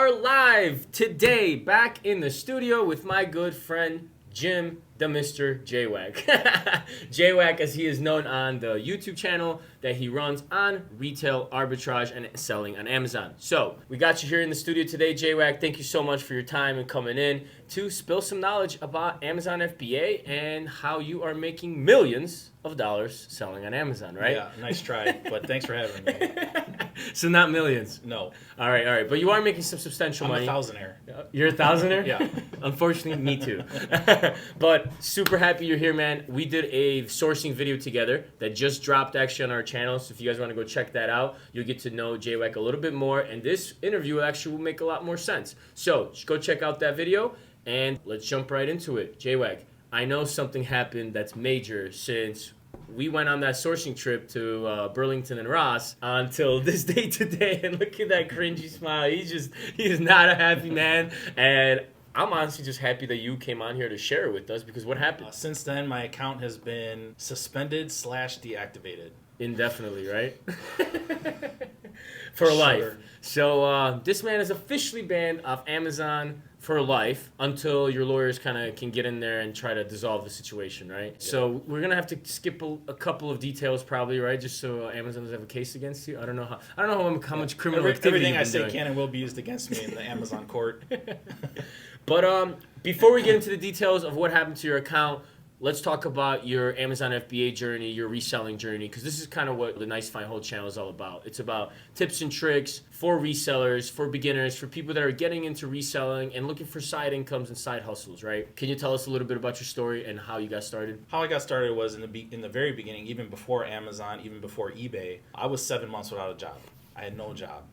are live today, back in the studio with my good friend Jim, the Mr. J-Wack. J-Wack, as he is known on the YouTube channel that he runs on Retail Arbitrage and selling on Amazon. So, we got you here in the studio today, J-Wack. Thank you so much for your time and coming in to spill some knowledge about Amazon FBA and how you are making millions of dollars selling on Amazon, right? Yeah, nice try, but thanks for having me. So not millions. No. All right. But you are making some substantial money. I'm a thousandaire. You're a thousandaire? Yeah. Unfortunately, me too. But super happy you're here, man. We did a sourcing video together that just dropped actually on our channel. So if you guys want to go check that out, you'll get to know J-Wack a little bit more. And this interview actually will make a lot more sense. So just go check out that video and let's jump right into it. J-Wack, I know something happened that's major since we went on that sourcing trip to Burlington and Ross until this day today, and look at that cringy smile. He is not a happy man, and I'm honestly just happy that you came on here to share it with us, because what happened? Since then, my account has been suspended/deactivated. Indefinitely, right? For life. So this man is officially banned off Amazon for life until your lawyers kind of can get in there and try to dissolve the situation, right? Yeah. So we're gonna have to skip a couple of details, probably, right? Just so Amazon doesn't have a case against you. I don't know how much criminal activity everything you've I been say doing. can and will be used against me in the Amazon court. But before we get into the details of what happened to your account, let's talk about your Amazon FBA journey, your reselling journey, because this is kind of what the Nice Fine Whole channel is all about. It's about tips and tricks for resellers, for beginners, for people that are getting into reselling and looking for side incomes and side hustles, right? Can you tell us a little bit about your story and how you got started? How I got started was in the very beginning, even before Amazon, even before eBay. I was 7 months without a job. I had no job.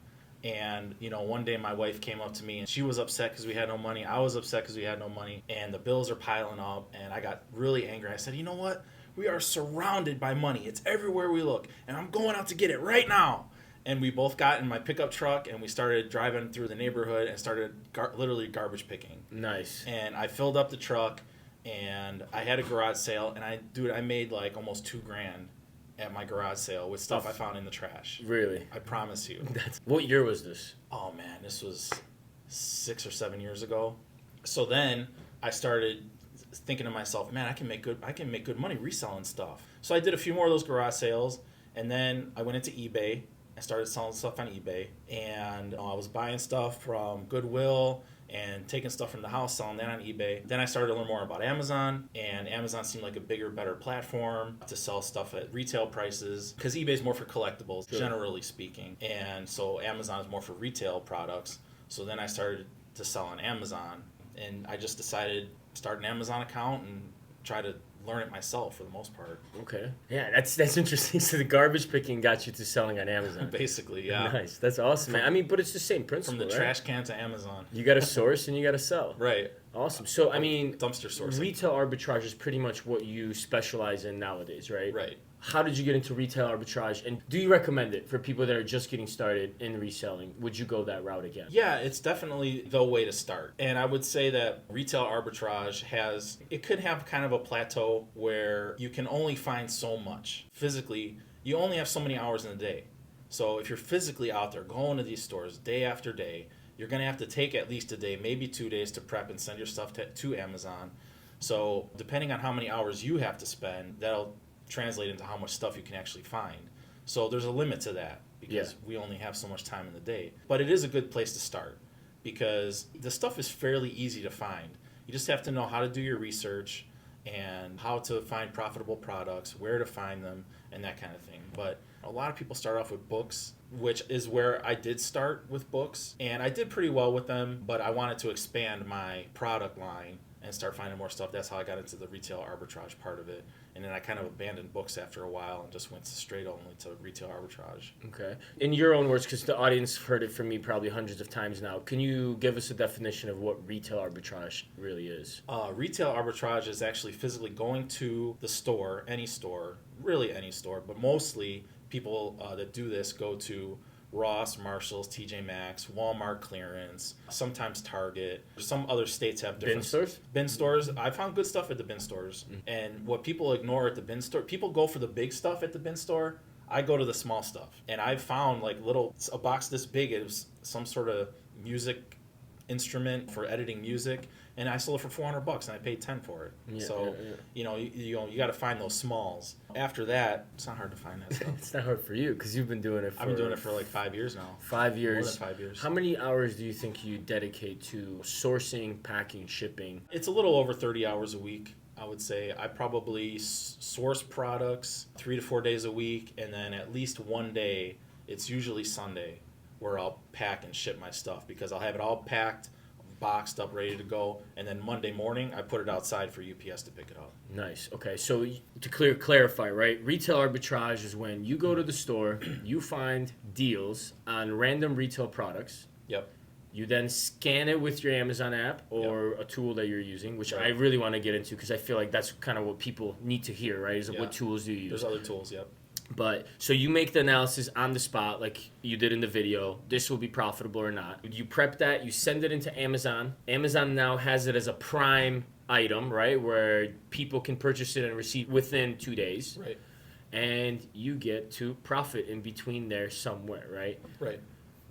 And, one day my wife came up to me and she was upset because we had no money. I was upset because we had no money. And the bills are piling up. And I got really angry. I said, you know what? We are surrounded by money. It's everywhere we look. And I'm going out to get it right now. And we both got in my pickup truck and we started driving through the neighborhood and started literally garbage picking. Nice. And I filled up the truck and I had a garage sale. And I made like almost $2,000 at my garage sale with stuff I found in the trash. Really? I promise you. What year was this? Oh man, this was 6 or 7 years ago. So then I started thinking to myself, man, I can make good money reselling stuff. So I did a few more of those garage sales, and then I went into eBay. I started selling stuff on eBay, and I was buying stuff from Goodwill and taking stuff from the house, selling that on eBay. Then I started to learn more about Amazon, and Amazon seemed like a bigger, better platform to sell stuff at retail prices, because eBay is more for collectibles, generally speaking, and so Amazon is more for retail products. So then I started to sell on Amazon, and I just decided to start an Amazon account and try to learn it myself for the most part. Okay. Yeah, that's interesting. So the garbage picking got you to selling on Amazon. Basically, yeah. Nice. That's awesome, man. I mean, but it's the same principle, From the right? trash can to Amazon. You got to source and you got to sell. Right. Awesome. So, I mean, dumpster sourcing. Retail arbitrage is pretty much what you specialize in nowadays, right? Right. How did you get into retail arbitrage, and do you recommend it for people that are just getting started in reselling? Would you go that route again? Yeah, it's definitely the way to start. And I would say that retail arbitrage could have kind of a plateau where you can only find so much. Physically, you only have so many hours in a day. So if you're physically out there going to these stores day after day, you're going to have to take at least a day, maybe 2 days to prep and send your stuff to Amazon. So depending on how many hours you have to spend, that'll translate into how much stuff you can actually find. So there's a limit to that, because we only have so much time in the day. But it is a good place to start, because the stuff is fairly easy to find. You just have to know how to do your research and how to find profitable products, where to find them, and that kind of thing. But a lot of people start off with books, which is where I did start with books. And I did pretty well with them, but I wanted to expand my product line and start finding more stuff. That's how I got into the retail arbitrage part of it. And then I kind of abandoned books after a while and just went straight only to retail arbitrage. Okay. In your own words, because the audience heard it from me probably hundreds of times now, can you give us a definition of what retail arbitrage really is? Retail arbitrage is actually physically going to the store, any store, really any store, but mostly people that do this go to Ross, Marshalls, TJ Maxx, Walmart clearance, sometimes Target. Some other states have different... Bin stores? Bin stores. I found good stuff at the bin stores. Mm-hmm. And what people ignore at the bin store, people go for the big stuff at the bin store. I go to the small stuff. And I found like a box this big. It was some sort of music instrument for editing music, and I sold it for $400 and I paid 10 for it. You got to find those smalls. After that, it's not hard to find that stuff. It's not hard for you because you've been doing it. I've been doing it for like 5 years now. 5 years. More than 5 years. How many hours do you think you dedicate to sourcing, packing, shipping? It's a little over 30 hours a week. I would say I probably source products 3 to 4 days a week, and then at least one day, it's usually Sunday, where I'll pack and ship my stuff because I'll have it all packed, boxed up, ready to go, and then Monday morning I put it outside for UPS to pick it up. Nice. Okay, so to clarify, right? Retail arbitrage is when you go to the store, you find deals on random retail products. Yep. You then scan it with your Amazon app or a tool that you're using, which I really want to get into because I feel like that's kind of what people need to hear, right? Is what tools do you use? There's other tools, yep. But so you make the analysis on the spot like you did in the video. This will be profitable or not. You prep that, you send it into Amazon. Amazon now has it as a prime item, right? Where people can purchase it and receive within 2 days. Right. And you get to profit in between there somewhere, right? Right.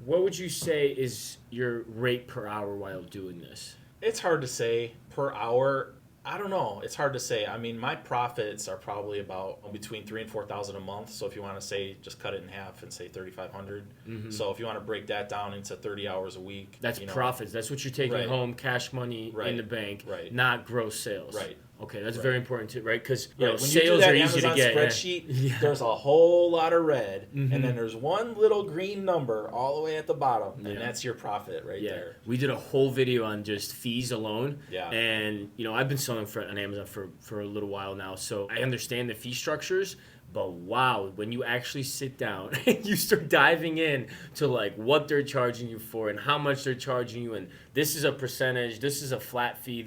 What would you say is your rate per hour while doing this? It's hard to say per hour. I don't know. It's hard to say. I mean, my profits are probably about between $3,000 and $4,000 a month. So if you want to say, just cut it in half and say $3,500. Mm-hmm. So if you want to break that down into 30 hours a week, that's profits. That's what you're taking home, cash money in the bank, not gross sales. Right. Okay, that's very important too, right? Because when sales you do that are Amazon easy to get. Spreadsheet, there's a whole lot of red, and then there's one little green number all the way at the bottom, and that's your profit right there. We did a whole video on just fees alone. Yeah. And I've been selling on Amazon for a little while now, so I understand the fee structures. But wow, when you actually sit down and you start diving in to like what they're charging you for and how much they're charging you, and this is a percentage, this is a flat fee,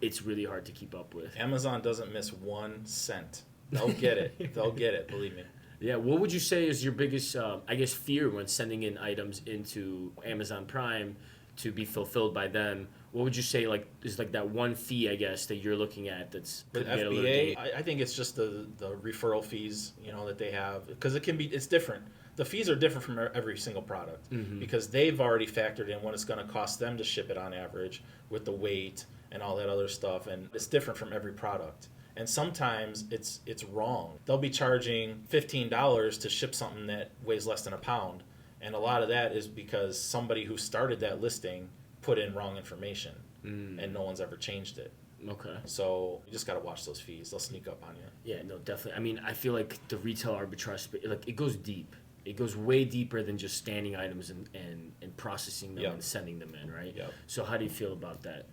it's really hard to keep up with. Amazon doesn't miss 1 cent. They'll get it. They'll get it, believe me. Yeah, what would you say is your biggest, fear when sending in items into Amazon Prime to be fulfilled by them? What would you say is that one fee, I guess, that you're looking at that's with FBA? I think it's just the referral fees, that they have, because it's different. The fees are different from every single product because they've already factored in what it's going to cost them to ship it on average with the weight and all that other stuff, and it's different from every product. And sometimes it's wrong. They'll be charging $15 to ship something that weighs less than a pound, and a lot of that is because somebody who started that listing put in wrong information, and no one's ever changed it. Okay. So you just got to watch those fees. They'll sneak up on you. Yeah, no, definitely. I mean, I feel like the retail arbitrage, it goes deep. It goes way deeper than just scanning items and processing them and sending them in, right? Yep. So how do you feel about that?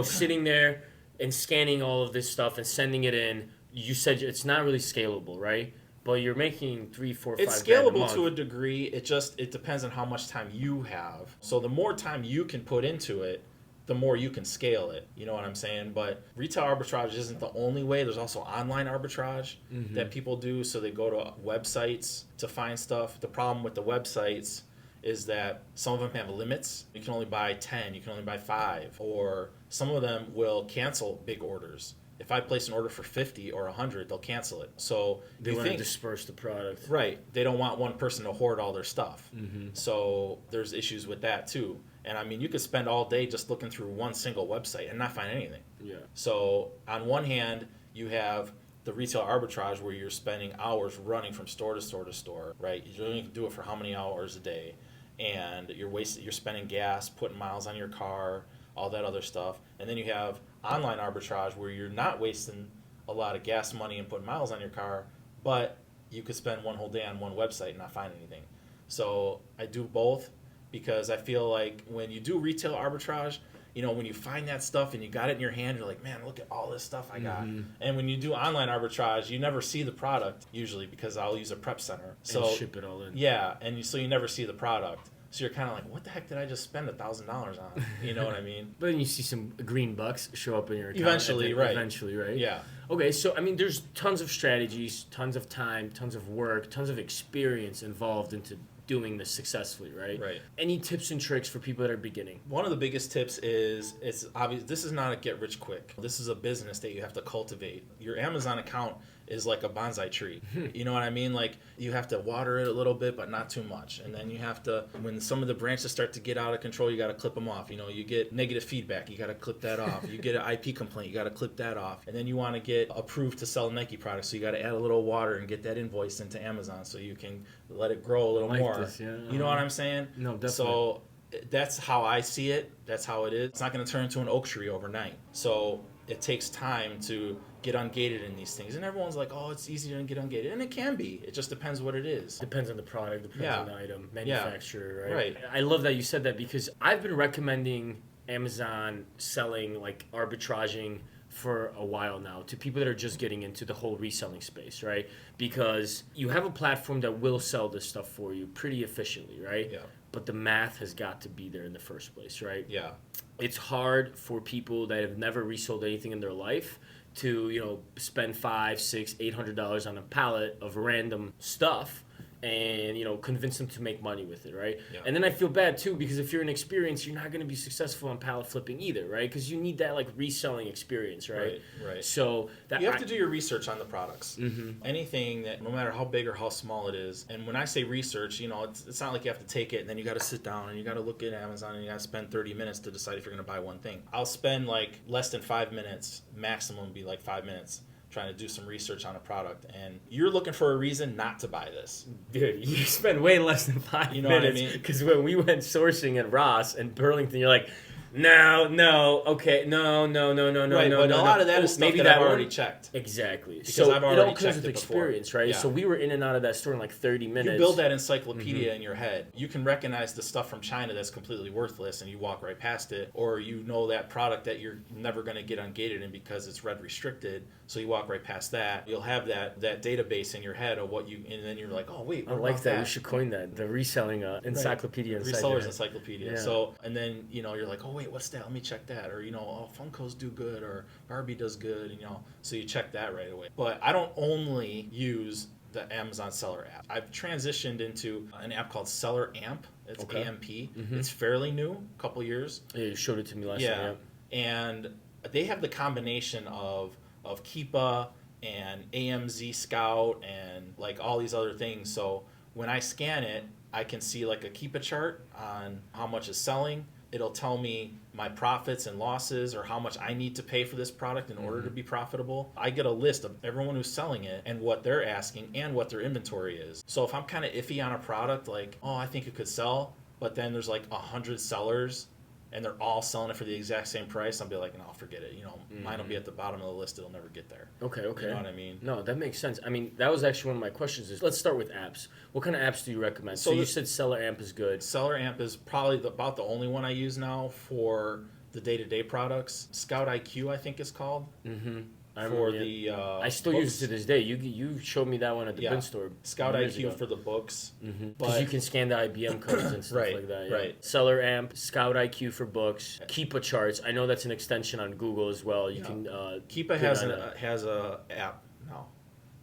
Sitting there and scanning all of this stuff and sending it in, you said it's not really scalable, right? But you're making $3, $4, $5 It's scalable to a degree. It depends on how much time you have. So the more time you can put into it, the more you can scale it. You know what I'm saying? But retail arbitrage isn't the only way. There's also online arbitrage that people do. So they go to websites to find stuff. The problem with the websites is that some of them have limits. You can only buy 10, you can only buy 5, or some of them will cancel big orders. If I place an order for 50 or 100, they'll cancel it. So they want to disperse the product. Right. They don't want one person to hoard all their stuff. So there's issues with that too. And I mean, you could spend all day just looking through one single website and not find anything. Yeah. So on one hand, you have the retail arbitrage where you're spending hours running from store to store to store, right? You only do it for how many hours a day, and you're spending gas, putting miles on your car, all that other stuff. And then you have online arbitrage where you're not wasting a lot of gas money and putting miles on your car, but you could spend one whole day on one website and not find anything. So I do both because I feel like when you do retail arbitrage, when you find that stuff and you got it in your hand, you're like, man, look at all this stuff I got. And when you do online arbitrage, you never see the product usually because I'll use a prep center. So and ship it all in. Yeah, and so you never see the product. So you're kind of like, what the heck did I just spend $1,000 on? You know what I mean? But then you see some green bucks show up in your account. Eventually, right? Eventually, right? Yeah. Okay, so I mean, there's tons of strategies, tons of time, tons of work, tons of experience involved into doing this successfully, right? Right. Any tips and tricks for people that are beginning? One of the biggest tips is, it's obvious, this is not a get rich quick. This is a business that you have to cultivate. Your Amazon account is like a bonsai tree. You know what I mean? Like you have to water it a little bit, but not too much. And then you have to, when some of the branches start to get out of control, you got to clip them off. You know, you get negative feedback, you got to clip that off. You get an IP complaint, you got to clip that off. And then you want to get approved to sell Nike products, so you got to add a little water and get that invoice into Amazon so you can let it grow a little more. This, yeah. You know what I'm saying? No, definitely. So that's how I see it. That's how it is. It's not going to turn into an oak tree overnight. So it takes time to get ungated in these things. And everyone's like, oh, it's easier to get ungated. And it can be. It just depends what it is. Depends on the product, depends on the item, manufacturer, right? I love that you said that, because I've been recommending Amazon selling, like arbitraging, for a while now to people that are just getting into the whole reselling space, right? Because you have a platform that will sell this stuff for you pretty efficiently, right? Yeah. But the math has got to be there in the first place, right? Yeah. It's hard for people that have never resold anything in their life to, you know, spend $500, $600, $800 on a pallet of random stuff and, you know, convince them to make money with it, right? Yeah. And then I feel bad too, because if you're inexperienced, you're not going to be successful on pallet flipping either, right? Because you need that like reselling experience, right? Right. So that you have to do your research on the products. Mm-hmm. Anything that, no matter how big or how small it is. And when I say research, you know, it's not like you have to take it and then you got to sit down and you got to look at Amazon and you got to spend 30 minutes to decide if you're going to buy one thing. I'll spend like less than 5 minutes, maximum be like 5 minutes, trying to do some research on a product, and you're looking for a reason not to buy this. Dude, you spend way less than 5 minutes. You know what I mean? Because when we went sourcing at Ross and Burlington, you're like, no, okay, no. Right, but a lot of that is stuff maybe that I've already checked. Exactly. Because So I've it already all comes checked with it before. experience, right? Yeah. So we were in and out of that store in like 30 minutes. You build that encyclopedia in your head. You can recognize the stuff from China that's completely worthless and you walk right past it, or you know that product that you're never going to get ungated in because it's red restricted, so you walk right past that. You'll have that database in your head of what you, and then you're like, oh wait, I like that. We should coin that, the reselling encyclopedia. Right. Inside Reseller's encyclopedia. Yeah. So, and then, you know, you're like, oh wait, what's that? Let me check that. Or, you know, oh, Funkos do good, or Barbie does good, and, you know, so you check that right away. But I don't only use the Amazon Seller app. I've transitioned into an app called Seller Amp. It's AMP. Mm-hmm. It's fairly new, a couple years. Yeah, you showed it to me last time. Yeah. And they have the combination of Keepa and AMZ Scout and like all these other things. So when I scan it, I can see like a Keepa chart on how much is selling. It'll tell me my profits and losses, or how much I need to pay for this product in order to be profitable. I get a list of everyone who's selling it and what they're asking and what their inventory is. So if I'm kind of iffy on a product, like, oh, I think it could sell, but then there's like 100 sellers and they're all selling it for the exact same price, I'll be like, no, forget it. You know, mine will be at the bottom of the list. It'll never get there. Okay. You know what I mean? No, that makes sense. I mean, that was actually one of my questions. Is let's start with apps. What kind of apps do you recommend? So you said Seller Amp is good. Seller Amp is probably about the only one I use now for the day-to-day products. Scout IQ, I think it's called. Mm-hmm. I still use it to this day. You showed me that one at the bin store. Scout IQ for the books. Because you can scan the IBM codes and stuff like that. Yeah. Right. Seller Amp, Scout IQ for books, Keepa charts. I know that's an extension on Google as well. You can Keepa has a app now.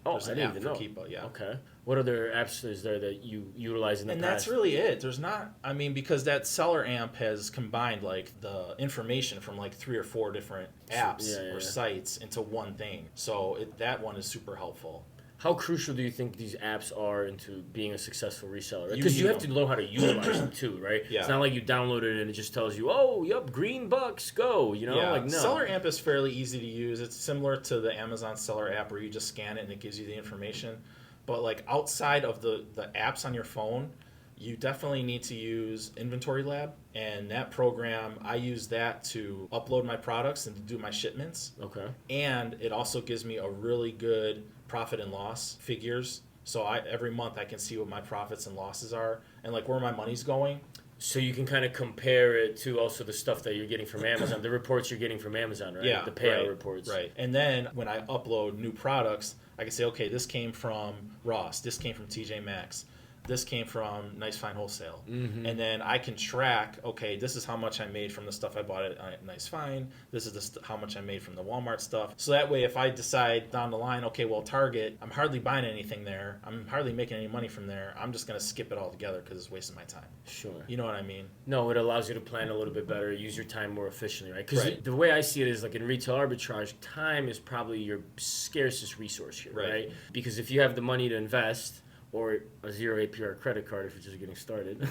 Oh, There's I an didn't app even know. for Keepa, yeah. Okay. What other apps is there that you utilize in the past? past? And that's really it. There's not, I mean, because that Seller Amp has combined like the information from like 3 or 4 different apps or sites into one thing. So that one is super helpful. How crucial do you think these apps are into being a successful reseller? Because you have to know how to utilize them too, right? Yeah. It's not like you download it and it just tells you, oh, yep, green bucks, go. You know, like no. Seller Amp is fairly easy to use. It's similar to the Amazon Seller app where you just scan it and it gives you the information. But like outside of the apps on your phone, you definitely need to use Inventory Lab. And that program, I use that to upload my products and to do my shipments. Okay. And it also gives me a really good profit and loss figures. So every month I can see what my profits and losses are and like where my money's going. So you can kind of compare it to also the stuff that you're getting from Amazon, the reports you're getting from Amazon, right? Yeah, the payout reports. Right. And then when I upload new products, I can say, okay, this came from Ross, this came from TJ Maxx. this came from Nice Fine Wholesale. And then I can track, okay, this is how much I made from the stuff I bought at Nice Fine. This is how much I made from the Walmart stuff. So that way, if I decide down the line, okay, well, Target, I'm hardly buying anything there. I'm hardly making any money from there. I'm just going to skip it all together because it's wasting my time. Sure. You know what I mean? No, it allows you to plan a little bit better, use your time more efficiently, right? Because Right. the way I see it is like in retail arbitrage, time is probably your scarcest resource here, right? Because if you have the money to invest, or a 0 APR credit card if you're just getting started.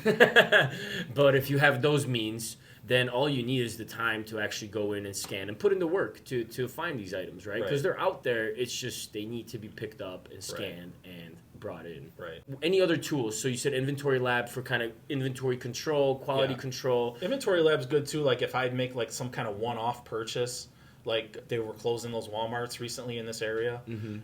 But if you have those means, then all you need is the time to actually go in and scan and put in the work to find these items, right? Because they're out there. It's just they need to be picked up and scanned and brought in. Right. Any other tools? So you said Inventory Lab for kind of inventory control, quality control. Inventory Lab's good too. Like if I'd make like some kind of one-off purchase, like they were closing those Walmarts recently in this area.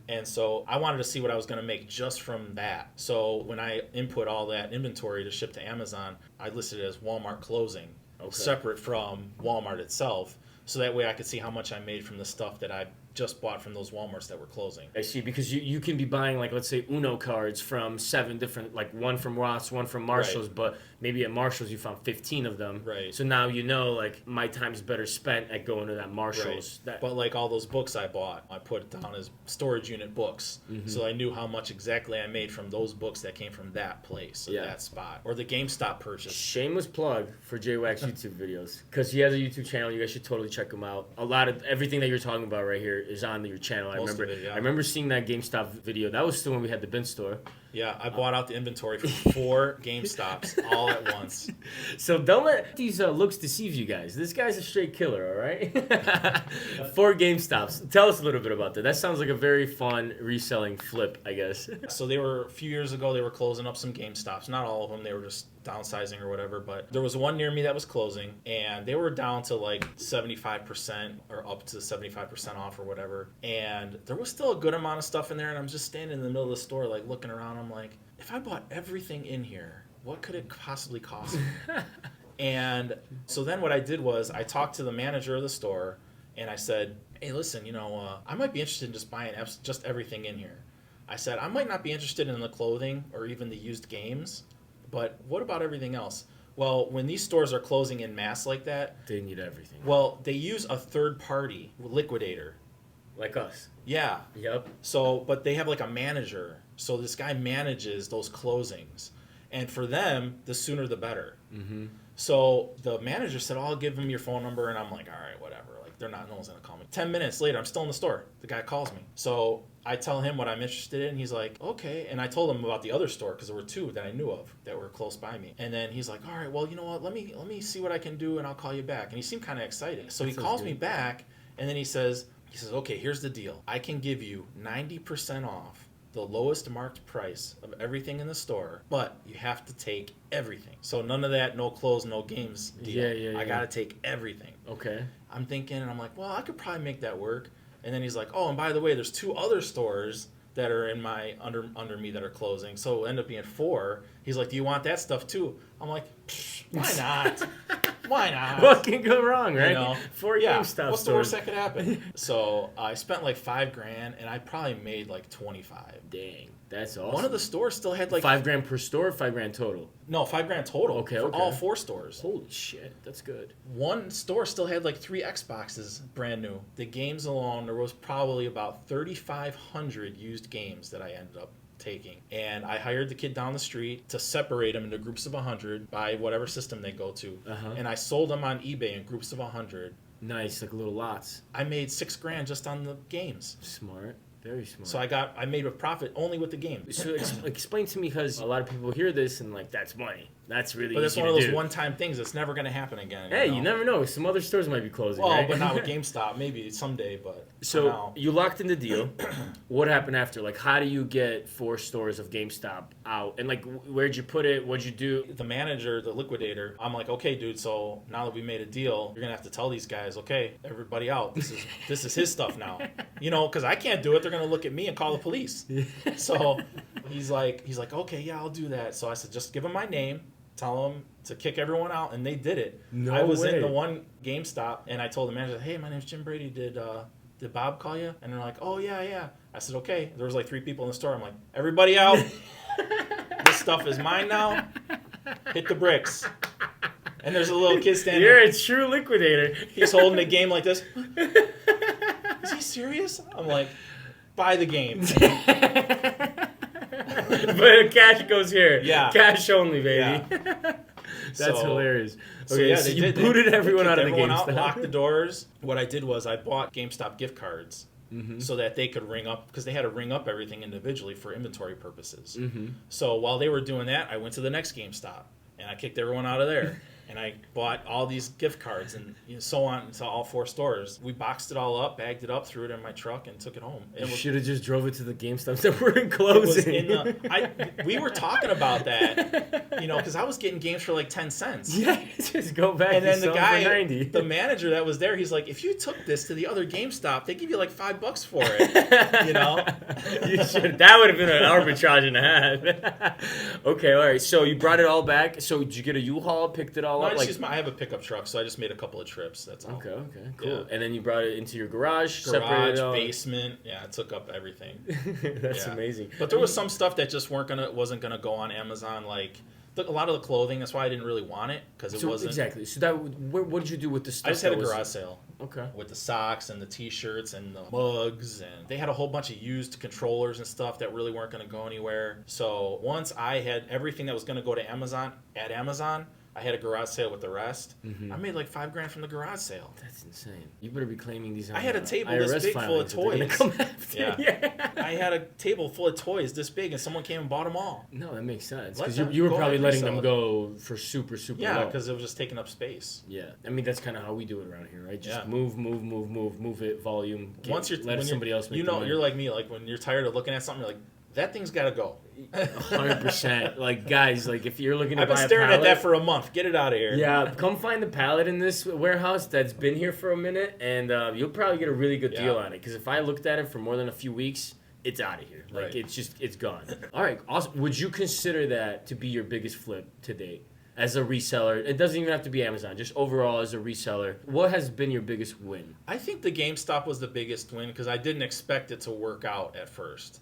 And so I wanted to see what I was going to make just from that. So when I input all that inventory to ship to Amazon, I listed it as Walmart closing, separate from Walmart itself. So that way I could see how much I made from the stuff that I just bought from those Walmarts that were closing. I see, because you can be buying, like, let's say Uno cards from 7 different, like one from Ross, one from Marshall's, but maybe at Marshall's you found 15 of them. Right. So now you know, like, my time's better spent at going to that Marshall's. Right. But like all those books I bought, I put it down as storage unit books. So I knew how much exactly I made from those books that came from that place, or that spot. Or the GameStop purchase. Shameless plug for J-Wack's YouTube videos, because he has a YouTube channel. You guys should totally check him out. A lot of everything that you're talking about right here is on your channel. I remember seeing that GameStop video. That was still when we had the bin store. Yeah, I bought out the inventory for 4 GameStops all at once. So don't let these looks deceive you guys. This guy's a straight killer, all right? 4 GameStops. Tell us a little bit about that. That sounds like a very fun reselling flip, I guess. So they were, a few years ago, they were closing up some GameStops. Not all of them. They were just downsizing or whatever. But there was one near me that was closing, and they were down to like 75% or up to 75% off or whatever. And there was still a good amount of stuff in there, and I'm just standing in the middle of the store like looking around. I'm like, if I bought everything in here, what could it possibly cost me? And so then what I did was I talked to the manager of the store, and I said, hey, listen, I might be interested in just buying just everything in here. I said, I might not be interested in the clothing or even the used games, but what about everything else? Well, when these stores are closing in mass like that, they need everything. Well, they use a third-party liquidator. Like us. Yeah. Yep. So, but they have like a manager. So this guy manages those closings. And for them, the sooner the better. So the manager said, I'll give him your phone number. And I'm like, all right, whatever. Like, no one's going to call me. 10 minutes later, I'm still in the store. The guy calls me. So I tell him what I'm interested in. He's like, okay. And I told him about the other store because there were 2 that I knew of that were close by me. And then he's like, all right, well, you know what? Let me see what I can do, and I'll call you back. And he seemed kind of excited. So he calls me back, and then he says, okay, here's the deal. I can give you 90% off the lowest marked price of everything in the store, but you have to take everything. So none of that, no clothes, no games deal. Yeah. I got to take everything. Okay. I'm thinking, and I'm like, well, I could probably make that work. And then he's like, oh, and by the way, there's 2 other stores that are in my under me that are closing. So it'll end up being 4. He's like, do you want that stuff too? I'm like, why not? Why not? What can go wrong, right? 4 GameStop what's stores. the worst that could happen? So I spent like $5,000, and I probably made like 25. Dang, that's awesome. One of the stores still had like $5,000 per store, $5,000 total. No, $5,000 total. Okay, for all 4 stores. Holy shit, that's good. One store still had like 3 Xboxes brand new. The games alone, there was probably about 3,500 used games that I ended up taking. And I hired the kid down the street to separate them into groups of 100 by whatever system they go to. And I sold them on eBay in groups of 100. Nice, like little lots. I made $6,000 just on the games. Smart. Very smart. So I made a profit only with the game. So explain to me, because a lot of people hear this and like, that's money. That's really But it's easy one of to those do. one-time things that's never going to happen again. Hey, you never know. Some other stores might be closing, Well, right? but not with GameStop. Maybe someday, but So now. you locked in the deal. What happened after? Like, how do you get 4 stores of GameStop out? And like, where'd you put it? What'd you do? The manager, the liquidator, I'm like, okay, dude, so now that we made a deal, you're going to have to tell these guys, okay, everybody out. This is his stuff now. Because I can't do it. They're going to look at me and call the police. So he's like, okay, yeah, I'll do that. So I said, just give him my name. Tell them to kick everyone out, and they did it. I was in the one GameStop, and I told the manager, hey, my name's Jim Brady. Did Bob call you? And they're like, oh, yeah. I said, okay. There was like 3 people in the store. I'm like, everybody out. stuff is mine now. Hit the bricks. And there's a little kid standing You're there. a true liquidator. He's holding the game like this. Is he serious? I'm like, buy the game. But cash goes here. Yeah. Cash only, baby. Yeah. That's hilarious. So Okay, yeah, so they you did. booted everyone kicked out of the everyone GameStop. out, locked the doors. What I did was I bought GameStop gift cards so that they could ring up, because they had to ring up everything individually for inventory purposes. So while they were doing that, I went to the next GameStop and I kicked everyone out of there. And I bought all these gift cards and so on to all 4 stores. We boxed it all up, bagged it up, threw it in my truck, and took it home. You should have just drove it to the GameStops that were in closing. We were talking about that, because I was getting games for like 10 cents. Yeah, just go back And then the guy, for 90. the manager that was there, he's like, if you took this to the other GameStop, they give you like $5 for it. You should. That would have been an arbitrage and a half. Okay, all right. So you brought it all back. So did you get a U-Haul, picked it all No, up? I have a pickup truck, so I just made a couple of trips. That's all. Okay, cool. Yeah. And then you brought it into your garage, separated it all. Basement. Yeah, it took up everything. That's amazing. But there was some stuff that just wasn't gonna go on Amazon, like a lot of the clothing. That's why I didn't really want it, because it wasn't exactly. So what did you do with the stuff? I just had a garage sale. Okay. With the socks and the T-shirts and the mugs, and they had a whole bunch of used controllers and stuff that really weren't going to go anywhere. So once I had everything that was going to go to Amazon at Amazon, I had a garage sale with the rest. I made like $5,000 from the garage sale. That's insane. You better be claiming these. I had a table IRS this big full of filings toys. that they're gonna come after Yeah. you. I had a table full of toys this big, and someone came and bought them all. No, that makes sense. Let Because them you were go probably ahead and letting resell them it. go for super Yeah, low. because it was just taking up space. Yeah, I mean that's kind of how we do it around here, right? Just Yeah. move it, volume. When somebody else make you the know, money. you're like me. Like when you're tired of looking at something, you're like, that thing's got to go. 100%. Like guys, like if you're looking to I've been buy a staring pallet, at that for a month. Get it out of here. yeah, come find the pallet in this warehouse that's been here for a minute, and you'll probably get a really good deal Yeah. on it. Because if I looked at it for more than a few weeks, it's out of here. Like Right. it's gone. All right, awesome. Would you consider that to be your biggest flip to date? As a reseller, it doesn't even have to be Amazon, just overall as a reseller, what has been your biggest win? I think the GameStop was the biggest win because I didn't expect it to work out at first.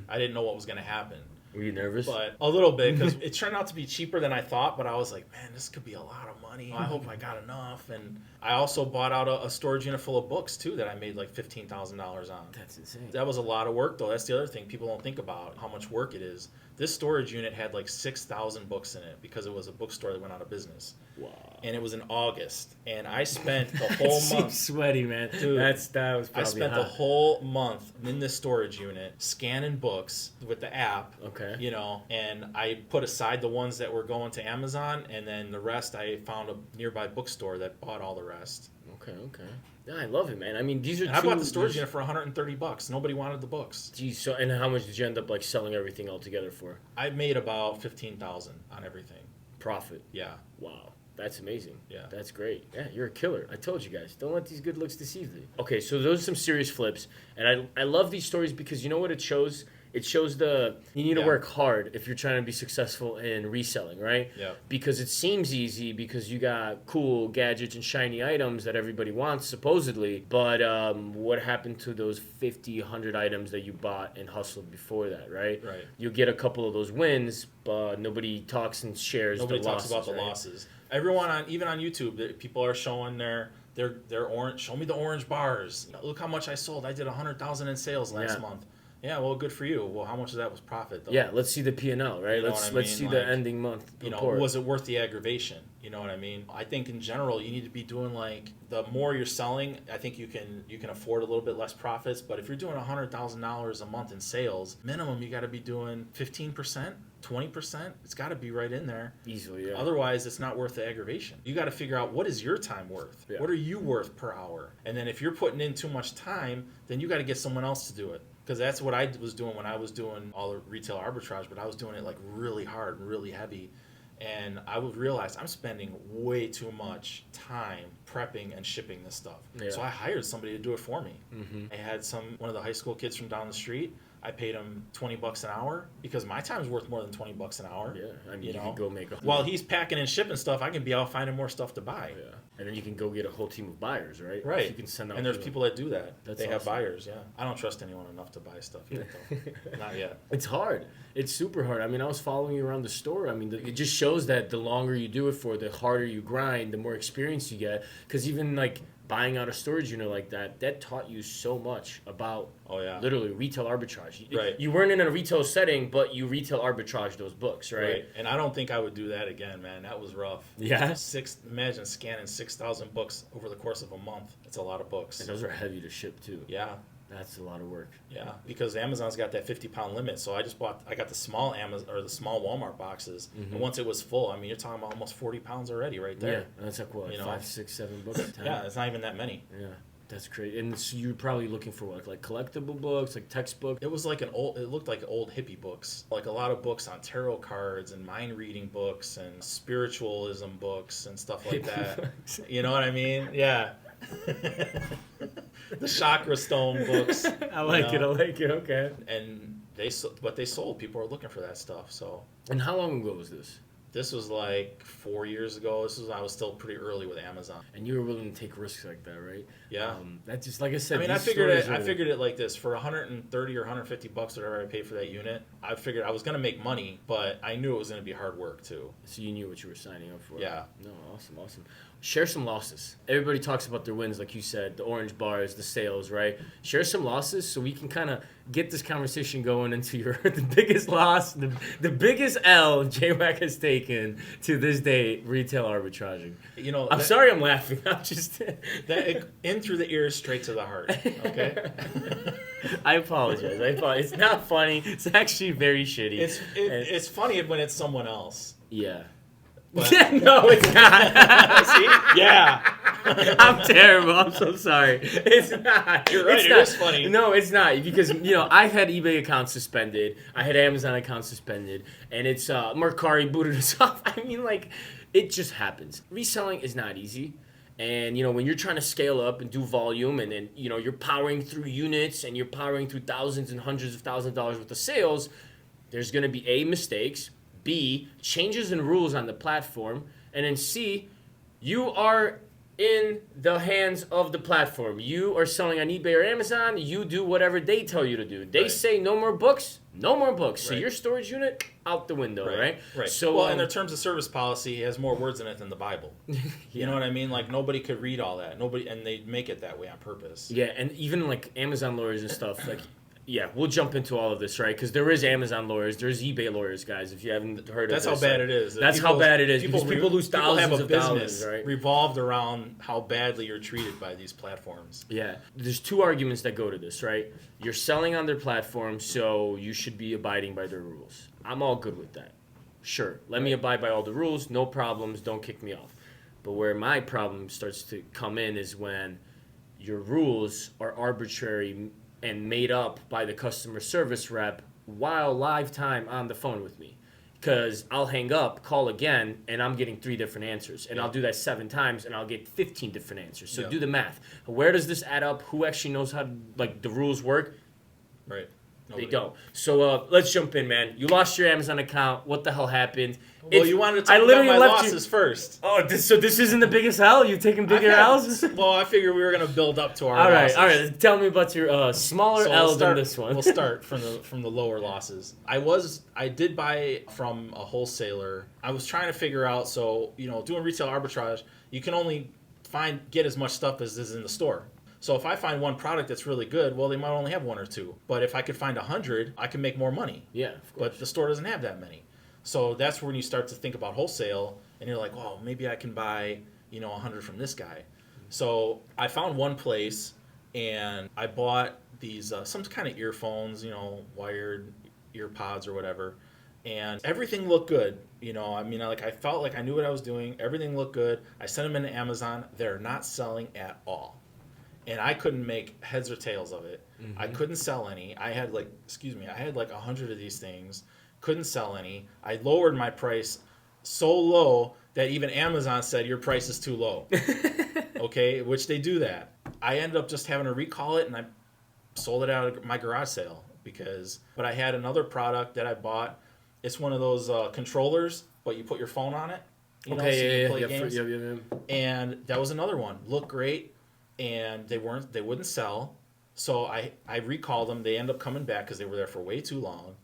I didn't know what was going to happen. Were you nervous? But a little bit, because it turned out to be cheaper than I thought, but I was like, man, this could be a lot of money. I hope I got enough. And I also bought out a storage unit full of books, too, that I made like $15,000 on. That's insane. That was a lot of work, though. That's the other thing. People don't think about how much work it is. This storage unit had like 6,000 books in it because it was a bookstore that went out of business. Wow. And it was in August. And I spent the whole month. Sweaty, man. Dude, that was probably I spent hot. the whole month in this storage unit scanning books with the app. Okay. And I put aside the ones that were going to Amazon, and then the rest I found a nearby bookstore that bought all the rest. Okay. Yeah, I love it, man. I mean, these are And I bought the storage unit for $130. Nobody wanted the books. Geez, so and how much did you end up like selling everything all together for? I made about $15,000 on everything. Profit. Yeah. Wow. That's amazing. Yeah. That's great. Yeah, you're a killer. I told you guys. Don't let these good looks deceive you. Okay, so those are some serious flips. And I love these stories because you know what it shows? It shows you need to work hard if you're trying to be successful in reselling, right? Yeah. Because it seems easy because you got cool gadgets and shiny items that everybody wants, supposedly. But what happened to those 50, 100 items that you bought and hustled before that, right? Right. You get a couple of those wins, but nobody talks and shares Nobody the talks losses, about the right? losses. Everyone even on YouTube, people are showing their orange. Show me the orange bars. Look how much I sold. I did 100,000 in sales last month. Yeah, well, good for you. Well, how much of that was profit, though? Yeah, let's see the P&L, right? You know let's what I see mean? the Like, ending month report. Was it worth the aggravation? You know what I mean? I think in general, you need to be doing like the more you're selling, I think you can afford a little bit less profits. But if you're doing $100,000 a month in sales, minimum you got to be doing 15%, 20%. It's got to be right in there. Easily, yeah. Otherwise, it's not worth the aggravation. You got to figure out what is your time worth? Yeah. What are you worth per hour? And then if you're putting in too much time, then you got to get someone else to do it. Because that's what I was doing when I was doing all the retail arbitrage, but I was doing it like really hard and really heavy. And I would realize I'm spending way too much time prepping and shipping this stuff. Yeah. So I hired somebody to do it for me. Mm-hmm. I had one of the high school kids from down the street. I paid him $20 an hour because my time's worth more than $20 an hour. Yeah, I mean, you can go make a while he's packing and shipping stuff, I can be out finding more stuff to buy. Yeah, and then you can go get a whole team of buyers, right? Right. You can send out. And there's people that do that. That's they have awesome. buyers. Yeah, I don't trust anyone enough to buy stuff yet, though. Not yet. It's hard. It's super hard. I mean, I was following you around the store. I mean, it just shows that the longer you do it for, the harder you grind, the more experience you get. Because even like buying out a storage unit like that taught you so much about literally retail arbitrage. Right. You weren't in a retail setting, but you retail arbitrage those books, right? And I don't think I would do that again, man. That was rough. Yeah. Imagine scanning 6,000 books over the course of a month. It's a lot of books. And those are heavy to ship too. Yeah. That's a lot of work. Yeah, because Amazon's got that 50-pound limit. So I got the small Amazon or the small Walmart boxes, and once it was full, I mean, you're talking about almost 40 pounds already, right there. Yeah, that's like what, 5, 6, 7 books. 10? Yeah, it's not even that many. Yeah, that's great. And so you're probably looking for what, like collectible books, like textbooks. It was like it looked like old hippie books, like a lot of books on tarot cards and mind reading books and spiritualism books and stuff like that. You know what I mean? Yeah. The chakra stone books. I like it. Okay. And they sold. People were looking for that stuff. So. And how long ago was this? This was like 4 years ago. I was still pretty early with Amazon. And you were willing to take risks like that, right? Yeah. That's just like I said. I mean, I figured it like this: for $130 or $150, whatever I paid for that unit, I figured I was gonna make money, but I knew it was gonna be hard work too. So you knew what you were signing up for. Yeah. No, awesome. Share some losses. Everybody talks about their wins, like you said, the orange bars, the sales, right? Share some losses so we can kind of get this conversation going into the biggest loss, the biggest L J-Wack has taken to this day, retail arbitraging. You know, I'm sorry I'm laughing. I'm just in through the ears, straight to the heart. Okay. I apologize. It's not funny. It's actually very shitty. It's funny when it's someone else. Yeah. But, no, it's not. See? Yeah. I'm terrible. I'm so sorry. It's not. You're right. It's it not. is funny. No, it's not because I've had eBay accounts suspended. I had Amazon accounts suspended, and it's Mercari booted us off. I mean, like, it just happens. Reselling is not easy. And, when you're trying to scale up and do volume and then, you're powering through units and you're powering through thousands and hundreds of thousands of dollars worth of sales, there's going to be A, mistakes, B, changes in rules on the platform, and then C, you are in the hands of the platform. You are selling on eBay or Amazon, you do whatever they tell you to do. They say no more books, no more books. So your storage unit, out the window, right? Right. So, and their terms of service policy has more words in it than the Bible. You know what I mean? Like, nobody could read all that. And they make it that way on purpose. Yeah, and even like Amazon lawyers and stuff, like, yeah, we'll jump into all of this, right? Because there is Amazon lawyers, there's eBay lawyers, guys. If you haven't heard of this, that's how bad it is. That's how bad it is. Because people lose thousands of dollars, right? Revolved around how badly you're treated by these platforms. Yeah, there's two arguments that go to this, right? You're selling on their platform, so you should be abiding by their rules. I'm all good with that. Sure, let me abide by all the rules, no problems, don't kick me off. But where my problem starts to come in is when your rules are arbitrary and made up by the customer service rep while live time on the phone with me. Because I'll hang up, call again, and I'm getting 3 different answers. And I'll do that 7 times, and I'll get 15 different answers. So do the math. Where does this add up? Who actually knows how the rules work? Right. They don't. So let's jump in, man. You lost your Amazon account. What the hell happened? Well, you wanted to talk about my losses first. Oh, so this isn't the biggest L? You taking bigger L's? Well, I figured we were going to build up to our losses. losses. All right. Tell me about your smaller L than this one. We'll start from the lower losses. I did buy from a wholesaler. I was trying to figure out, doing retail arbitrage, you can only get as much stuff as is in the store. So if I find one product that's really good, well, they might only have 1 or 2. But if I could find 100, I can make more money. Yeah, of course. But the store doesn't have that many. So that's when you start to think about wholesale, and you're like, oh, maybe I can buy, 100 from this guy. So I found one place, and I bought these some kind of earphones, wired ear pods or whatever. And everything looked good. I felt like I knew what I was doing. Everything looked good. I sent them into Amazon. They're not selling at all. And I couldn't make heads or tails of it. Mm-hmm. I couldn't sell any. I had like 100 of these things. Couldn't sell any. I lowered my price so low that even Amazon said your price is too low. Okay, which they do that. I ended up just having to recall it, and I sold it out of my garage sale but I had another product that I bought. It's one of those controllers, but you put your phone on it. You know, so you play games. And that was another one. Looked great, and they wouldn't sell. So I recalled them. They end up coming back because they were there for way too long.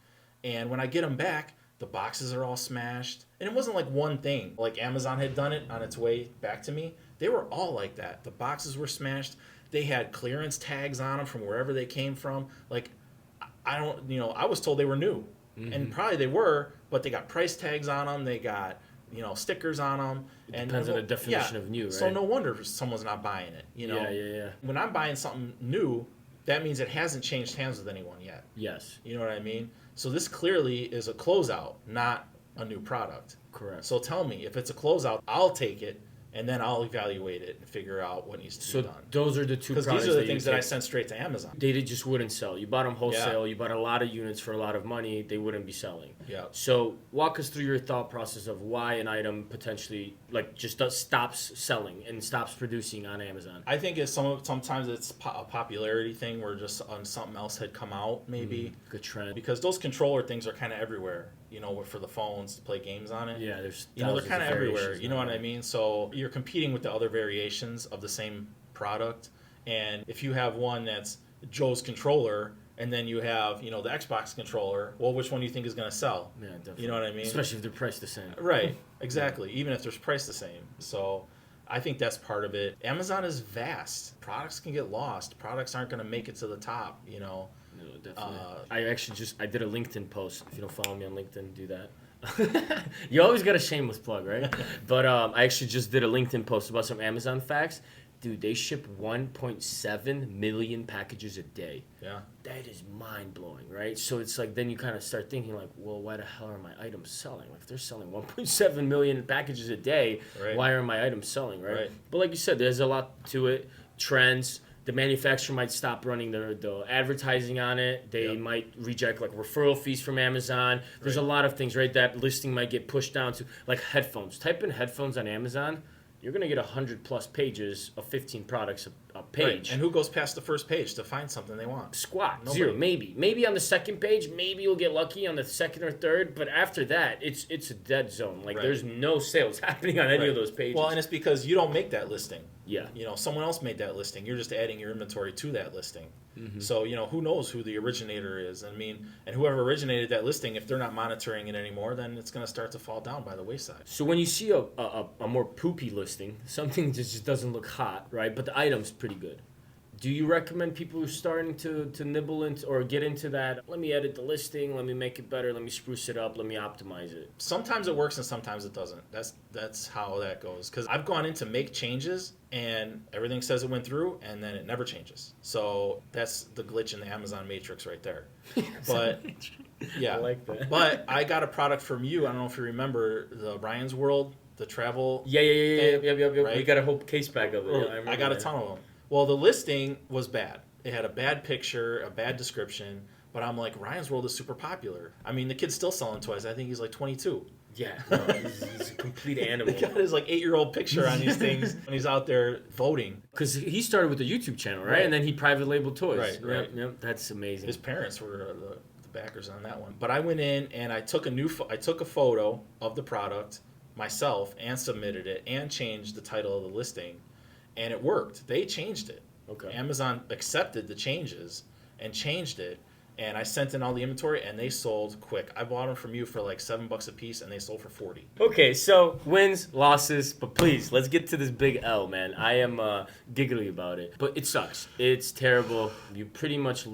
And when I get them back, the boxes are all smashed. And it wasn't like one thing. Like Amazon had done it on its way back to me. They were all like that. The boxes were smashed. They had clearance tags on them from wherever they came from. Like, I was told they were new. Mm-hmm. And probably they were, but they got price tags on them. They got, stickers on them. It depends on the definition of new, right? So no wonder someone's not buying it, Yeah. When I'm buying something new, that means it hasn't changed hands with anyone yet. Yes. You know what I mean? So this clearly is a closeout, not a new product. Correct. So tell me, if it's a closeout, I'll take it, and then I'll evaluate it and figure out what needs to be done. So those are the two products. Because these are the things that I sent straight to Amazon. They just wouldn't sell. You bought them wholesale. Yeah. You bought a lot of units for a lot of money. They wouldn't be selling. Yeah. So walk us through your thought process of why an item potentially stops selling and stops producing on Amazon. I think sometimes it's a popularity thing where just something else had come out maybe. Good trend. Because those controller things are kind of everywhere. For the phones to play games on it. Yeah, there's they're kind of everywhere. You know what I mean? So you're competing with the other variations of the same product. And if you have one that's Joe's controller, and then you have the Xbox controller, well, which one do you think is going to sell? Yeah, definitely. You know what I mean? Especially if they're priced the same. Right. Exactly. Even if they're priced the same. So I think that's part of it. Amazon is vast. Products can get lost. Products aren't going to make it to the top. No, definitely. I did a LinkedIn post. If you don't follow me on LinkedIn, do that. You always got a shameless plug, right? But I actually just did a LinkedIn post about some Amazon facts. Dude, they ship 1.7 million packages a day. Yeah. That is mind-blowing, right? So it's like, then you kind of start thinking like, well, why the hell are my items selling? Like, if they're selling 1.7 million packages a day, right. Why are my items selling, right? But like you said, there's a lot to it. Trends. The manufacturer might stop running the advertising on it. They might reject like referral fees from Amazon. There's a lot of things, right? That listing might get pushed down to like headphones. Type in headphones on Amazon. You're going to get 100 plus pages of 15 products a page. Right. And who goes past the first page to find something they want? Squat. Nobody. Zero. Maybe on the second page, maybe you'll get lucky on the second or third, but after that, it's a dead zone. Like there's no sales happening on any of those pages. Well, and it's because you don't make that listing. Yeah. Someone else made that listing. You're just adding your inventory to that listing. Mm-hmm. So, who knows who the originator is. And whoever originated that listing, if they're not monitoring it anymore, then it's going to start to fall down by the wayside. So when you see a more poopy listing, something just doesn't look hot, right? But the item's pretty good. Do you recommend people who are starting to nibble into or get into that, let me edit the listing, let me make it better, let me spruce it up, let me optimize it? Sometimes it works and sometimes it doesn't. That's how that goes. Because I've gone in to make changes and everything says it went through and then it never changes. So that's the glitch in the Amazon matrix right there. But yeah, I like that. But I got a product from you. I don't know if you remember the Ryan's World, the travel. Yeah. Right? We got a whole case back of it. Yeah, I got a ton of them. Well, the listing was bad. It had a bad picture, a bad description, but I'm like, Ryan's World is super popular. The kid's still selling toys. I think he's like 22. Yeah, he's a complete animal. He got his like 8-year-old picture on these things, and he's out there voting. Because he started with a YouTube channel, right? And then he private labeled toys. Right. Yep, that's amazing. His parents were the backers on that one. But I went in and I took a photo of the product myself and submitted it and changed the title of the listing. And it worked. They changed it. Okay. Amazon accepted the changes and changed it. And I sent in all the inventory, and they sold quick. I bought them from you for like $7 a piece, and they sold for $40. Okay, so wins, losses, but please, let's get to this big L, man. I am giggly about it. But it sucks. It's terrible. You pretty much,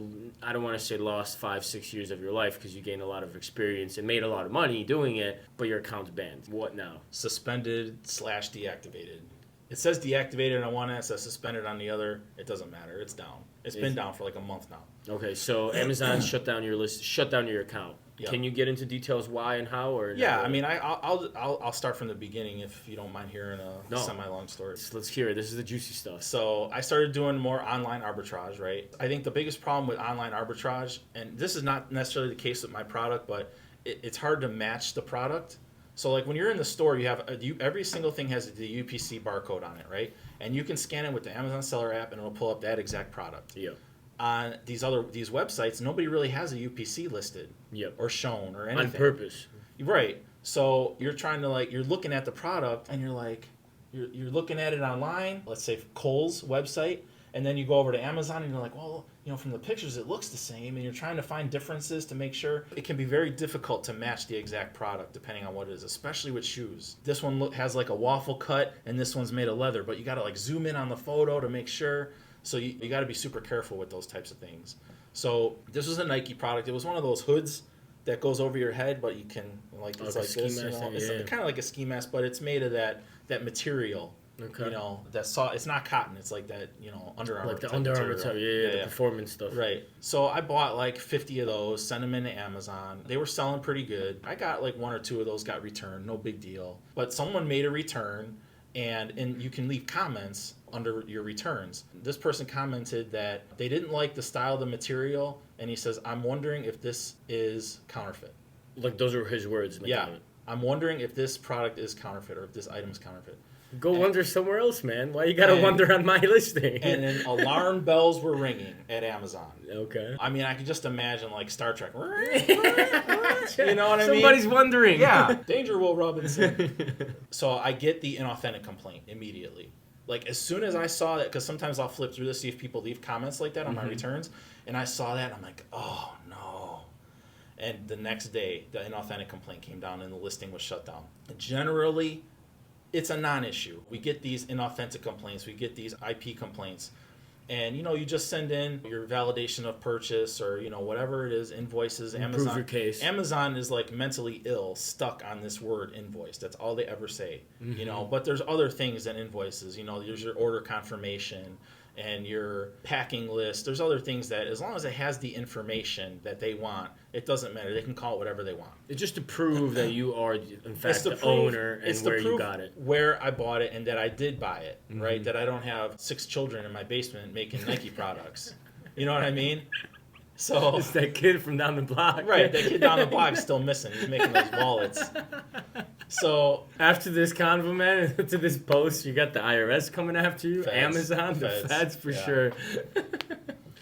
I don't want to say lost 5-6 years of your life because you gained a lot of experience and made a lot of money doing it, but your account's banned. What now? Suspended/deactivated. It says deactivated on one end, it says suspended on the other. It doesn't matter. It's down. It's been down for like a month now. Okay, so Amazon shut down your list, shut down your account. Yep. Can you get into details why and how, or yeah? I'll start from the beginning if you don't mind hearing a semi-long story. Let's hear it. This is the juicy stuff. So I started doing more online arbitrage. Right. I think the biggest problem with online arbitrage, and this is not necessarily the case with my product, but it's hard to match the product. So like when you're in the store, you have every single thing has the UPC barcode on it, right? And you can scan it with the Amazon Seller app, and it'll pull up that exact product. Yeah. on these websites, nobody really has a UPC listed or shown or anything. On purpose. Right. So you're trying to you're looking at the product and you're looking at it online, let's say Kohl's website, and then you go over to Amazon and you're like, well, from the pictures it looks the same, and you're trying to find differences to make sure. It can be very difficult to match the exact product depending on what it is, especially with shoes. This one has a waffle cut and this one's made of leather, but you got to zoom in on the photo to make sure. So you got to be super careful with those types of things. So this was a Nike product. It was one of those hoods that goes over your head, but you can it's like ski this. mask It's kind of like a ski mask, but it's made of that material. Okay. It's not cotton. It's like that, Under Armour. Like the Under Armour type, the performance stuff. Right. So I bought 50 of those, sent them into Amazon. They were selling pretty good. I got 1 or 2 of those got returned, no big deal. But someone made a return, and you can leave comments under your returns. This person commented that they didn't like the style of the material, and he says, I'm wondering if this is counterfeit. Those were his words in the comment. I'm wondering if this product is counterfeit or if this item is counterfeit. Go wonder somewhere else, man. Why you gotta wonder on my listing? And then alarm bells were ringing at Amazon. Okay. I mean, I could just imagine Star Trek. You know what I mean? Somebody's wondering. Yeah. Danger, Will Robinson. So I get the inauthentic complaint immediately. As soon as I saw that, because sometimes I'll flip through this, see if people leave comments like that on my returns, and I saw that, and I'm like, oh no. And the next day, the inauthentic complaint came down and the listing was shut down. Generally, it's a non-issue. We get these inauthentic complaints. We get these IP complaints. And, you just send in your validation of purchase or, whatever it is, invoices. Amazon, prove your case. Amazon is mentally ill, stuck on this word invoice. That's all they ever say, But there's other things than invoices. There's your order confirmation and your packing list. There's other things that, as long as it has the information that they want, it doesn't matter. They can call it whatever they want. It's just to prove that you are, in fact, the owner and where you got it. Where I bought it and that I did buy it, right? That I don't have 6 children in my basement making Nike products. You know what I mean? So it's that kid from down the block. Right, that kid down the block is still missing. He's making those wallets. So after this convo, man, to this post, you got the IRS coming after you, Feds, Amazon, the feds for sure.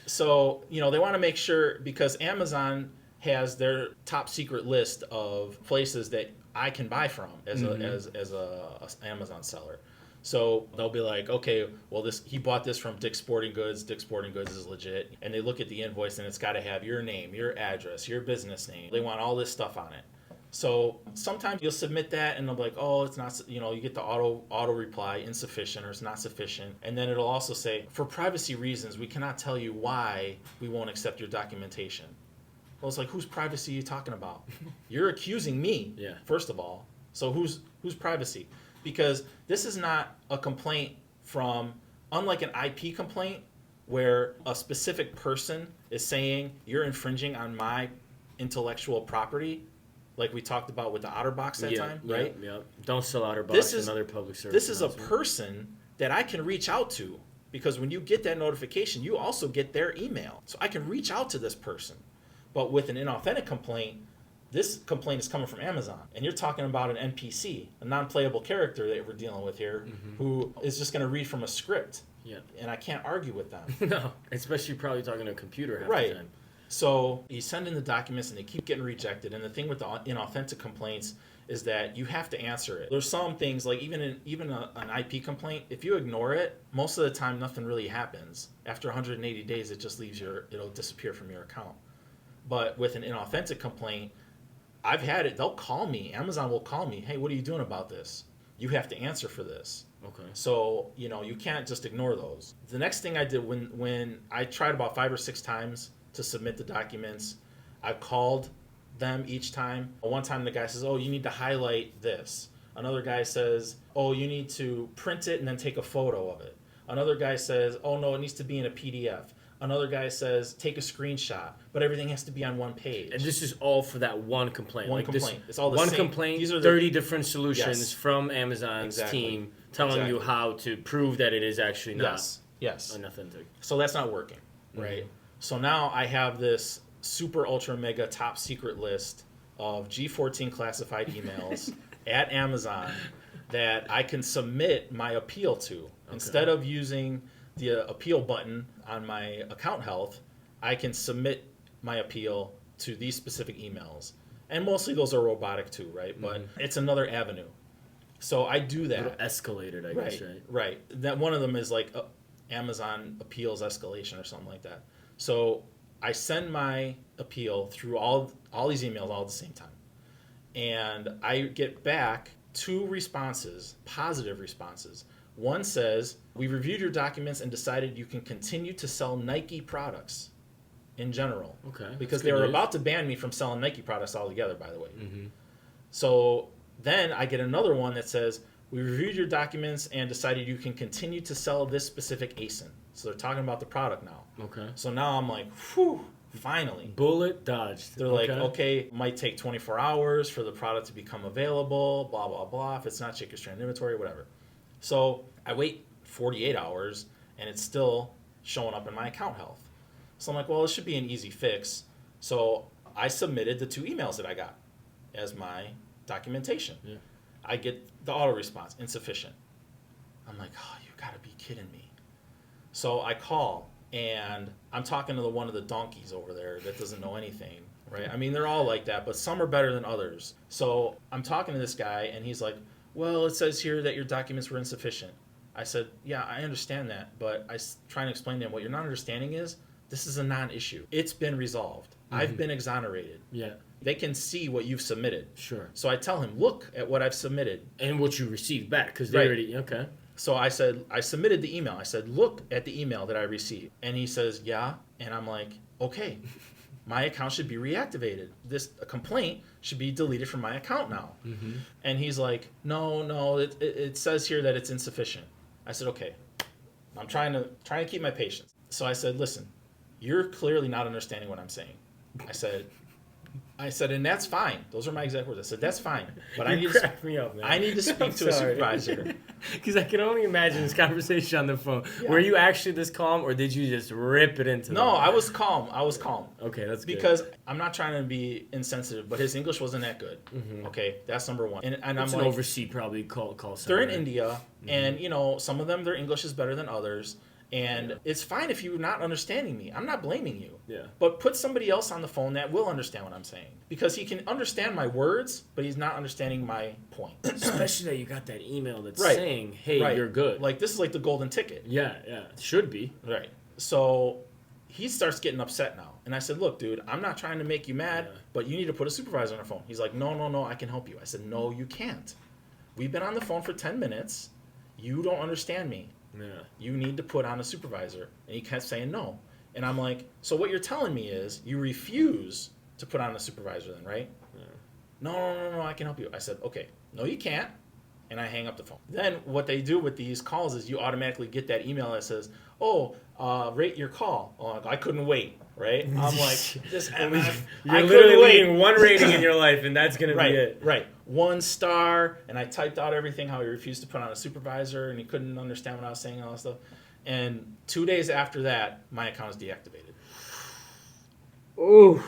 So, they want to make sure, because Amazon has their top secret list of places that I can buy from as a Amazon seller. So they'll be like, okay, well, he bought this from Dick's Sporting Goods. Dick's Sporting Goods is legit. And they look at the invoice and it's got to have your name, your address, your business name. They want all this stuff on it. So sometimes you'll submit that and they'll be like, oh, it's not, you get the auto reply, insufficient or it's not sufficient. And then it'll also say, for privacy reasons, we cannot tell you why we won't accept your documentation. Well, it's like, whose privacy are you talking about? You're accusing me, first of all. So whose privacy? Because this is not a complaint from, unlike an IP complaint, where a specific person is saying you're infringing on my intellectual property, like we talked about with the OtterBox that time, right? Yeah. Don't sell OtterBox and other public service. This is a person that I can reach out to, because when you get that notification, you also get their email. So I can reach out to this person. But with an inauthentic complaint, this complaint is coming from Amazon, and you're talking about an NPC, a non-playable character that we're dealing with here, who is just going to read from a script. Yeah. And I can't argue with them. No, especially probably talking to a computer half the time. So you send in the documents, and they keep getting rejected. And the thing with the inauthentic complaints is that you have to answer it. There's some things, like even an IP complaint, if you ignore it, most of the time nothing really happens. After 180 days, it just it'll disappear from your account. But with an inauthentic complaint, I've had it. They'll call me. Amazon will call me. Hey, what are you doing about this? You have to answer for this. Okay. So, you can't just ignore those. The next thing I did when I tried about 5 or 6 times to submit the documents, I called them each time. One time the guy says, oh, you need to highlight this. Another guy says, oh, you need to print it and then take a photo of it. Another guy says, oh, no, it needs to be in a PDF. Another guy says, take a screenshot, but everything has to be on one page. And this is all for that one complaint. One complaint. It's all the one same. Complaint, These are 30 different solutions from Amazon's team telling you Exactly. how to prove that it is actually not unauthentic. So that's not working, right? So now I have this super ultra mega top secret list of G14 classified emails at Amazon that I can submit my appeal to. Instead of using the appeal button on my account health, I can submit my appeal to these specific emails. And mostly those are robotic too, right? But it's another avenue. So I do that. A little escalated, I guess, right? Right. That one of them is like Amazon appeals escalation or something like that. So I send my appeal through all these emails all at the same time. And I get back 2 responses, positive responses. One says, we reviewed your documents and decided you can continue to sell Nike products in general. Okay. Because they were about to ban me from selling Nike products altogether, by the way. So then I get another one that says, we reviewed your documents and decided you can continue to sell this specific ASIN. So they're talking about the product now. Okay. So now I'm like, whew, finally. Bullet dodged. They're like, okay, might take 24 hours for the product to become available, blah, blah, blah. If it's not chicken strand inventory, whatever. So I wait 48 hours, and it's still showing up in my account health. So I'm like, well, it should be an easy fix. So I submitted the 2 emails that I got as my documentation. Yeah. I get the auto response, insufficient. I'm like, oh, you gotta be kidding me. So I call, and I'm talking to one of the donkeys over there that doesn't know anything, right? I mean, they're all like that, but some are better than others. So I'm talking to this guy, and he's like, well, it says here that your documents were insufficient. I said, yeah, I understand that, but I trying to explain to him what you're not understanding is this is a non-issue. It's been resolved. I've been exonerated. Yeah. They can see what you've submitted. Sure. So I tell him, look at what I've submitted. And what you received back, because they already, okay. So I said, I submitted the email. I said, look at the email that I received. And he says, yeah. And I'm like, okay, my account should be reactivated. This complaint should be deleted from my account now. And he's like, no, it says here that it's insufficient. I said, okay, I'm trying to keep my patience. So I said, listen, you're clearly not understanding what I'm saying. I said, and that's fine. Those are my exact words. I said, that's fine. But I need to speak to a supervisor. Because I can only imagine this conversation on the phone. Yeah. Were you actually this calm, or did you just rip it into No, I was calm. Okay, that's good. Because I'm not trying to be insensitive, but his English wasn't that good. Okay, that's number one. And it's I'm an like, overseas probably call center. They're in India, and some of them, their English is better than others. And it's fine if you're not understanding me. I'm not blaming you. Yeah. But put somebody else on the phone that will understand what I'm saying. Because he can understand my words, but he's not understanding my point. Especially that you got that email that's saying, hey, you're good. Like, this is like the golden ticket. Yeah. Should be. Right. So he starts getting upset now. And I said, look, dude, I'm not trying to make you mad, but you need to put a supervisor on the phone. He's like, no, I can help you. I said, no, you can't. We've been on the phone for 10 minutes. You don't understand me. Yeah. You need to put on a supervisor. And he kept saying no. And I'm like, so what you're telling me is you refuse to put on a supervisor then, right? Yeah. No, I can help you. I said, okay, no, you can't. And I hang up the phone. Then what they do with these calls is you automatically get that email that says, rate your call. Oh, I couldn't wait, right? I'm like, you're literally leaving one rating in your life, and that's going to be it. Right. 1 star, and I typed out everything, how he refused to put on a supervisor, and he couldn't understand what I was saying, and all that stuff. And 2 days after that, my account is deactivated. Ooh.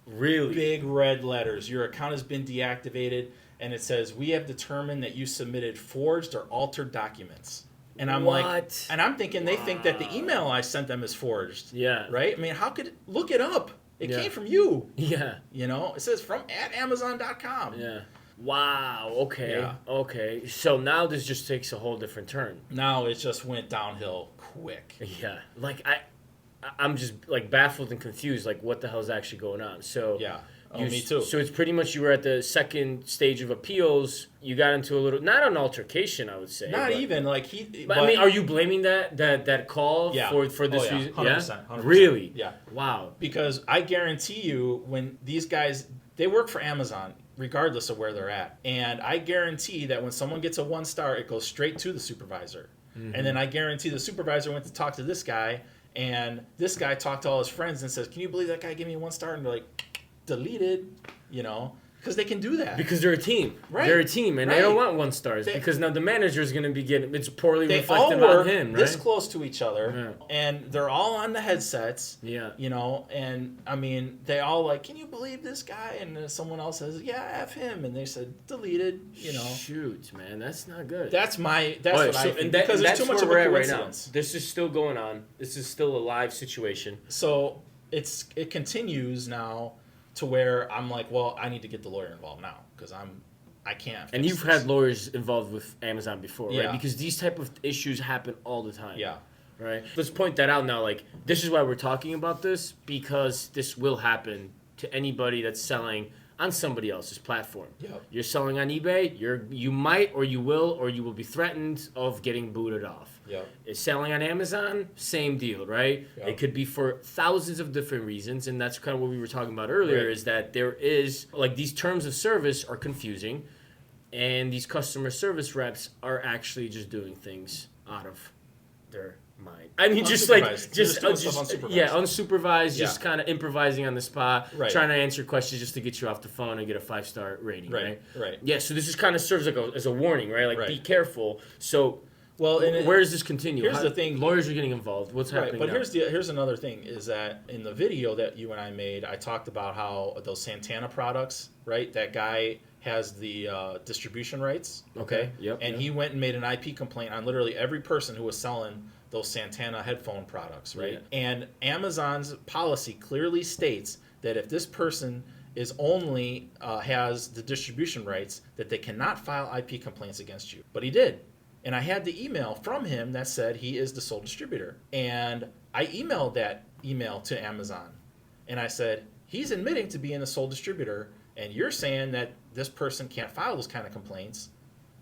Really? Big red letters. Your account has been deactivated, and it says, we have determined that you submitted forged or altered documents. And I'm like, and I'm thinking they think that the email I sent them is forged. Yeah. Right? I mean, look it up. It came from you. Yeah. It says from @amazon.com. Yeah. Wow. Okay. Yeah. Okay. So now this just takes a whole different turn. Now it just went downhill quick. Yeah. Like I'm just like baffled and confused. Like what the hell's actually going on? So yeah. Me too. So it's pretty much you were at the second stage of appeals. You got into a little, not an altercation, I would say. Not even like But I mean, are you blaming that call for this reason? 100%. Really? Yeah. Wow. Because I guarantee you, when these guys, they work for Amazon, regardless of where they're at, and I guarantee that when someone gets a 1 star, it goes straight to the supervisor, and then I guarantee the supervisor went to talk to this guy, and this guy talked to all his friends and says, "Can you believe that guy gave me a 1 star?" And they're like, deleted, because they can do that. Because they're a team. Right. They're a team, and they don't want 1 stars because now the manager is going to be getting it's poorly reflected on him, right? This close to each other, and they're all on the headsets. Yeah. And I mean, they all like, "Can you believe this guy?" And someone else says, "Yeah, F him," and they said deleted. Shoot, man, that's not good. That's what I think, because there's too much of a coincidence. This is still going on. This is still a live situation. So it continues now to where I'm like, well, I need to get the lawyer involved now because I can't. And you've had lawyers involved with Amazon before, Yeah. right? Because these type of issues happen all the time. Yeah. Right. Let's point that out now. Like, this is why we're talking about this, because this will happen to anybody that's selling on somebody else's platform. Yep. You're selling on eBay. You might, or you will be threatened of getting booted off. Yep. It's selling on Amazon, same deal, right? Yep. It could be for thousands of different reasons, and that's kind of what we were talking about earlier. Right. Is that there is, like, these terms of service are confusing, and these customer service reps are actually just doing things out of their mind. I mean, just doing stuff unsupervised. Yeah, unsupervised, Yeah. just kind of improvising on the spot, Right. trying to answer questions just to get you off the phone and get a 5-star rating, right? Right. Yeah, so this is kind of serves like as a warning, right? Like, Right. be careful. So, Well, and where does this continue? here's the thing. Lawyers are getting involved. What's Right, happening but now? here's another thing is that in the video that you and I made, I talked about how those Santana products, right? That guy has the distribution rights, okay? Yep. And he went and made an IP complaint on literally every person who was selling those Santana headphone products, right? Yeah. And Amazon's policy clearly states that if this person is only has the distribution rights, that they cannot file IP complaints against you. But he did. And I had the email from him that said he is the sole distributor. And I emailed that email to Amazon. And I said, he's admitting to being the sole distributor, and you're saying that this person can't file those kind of complaints.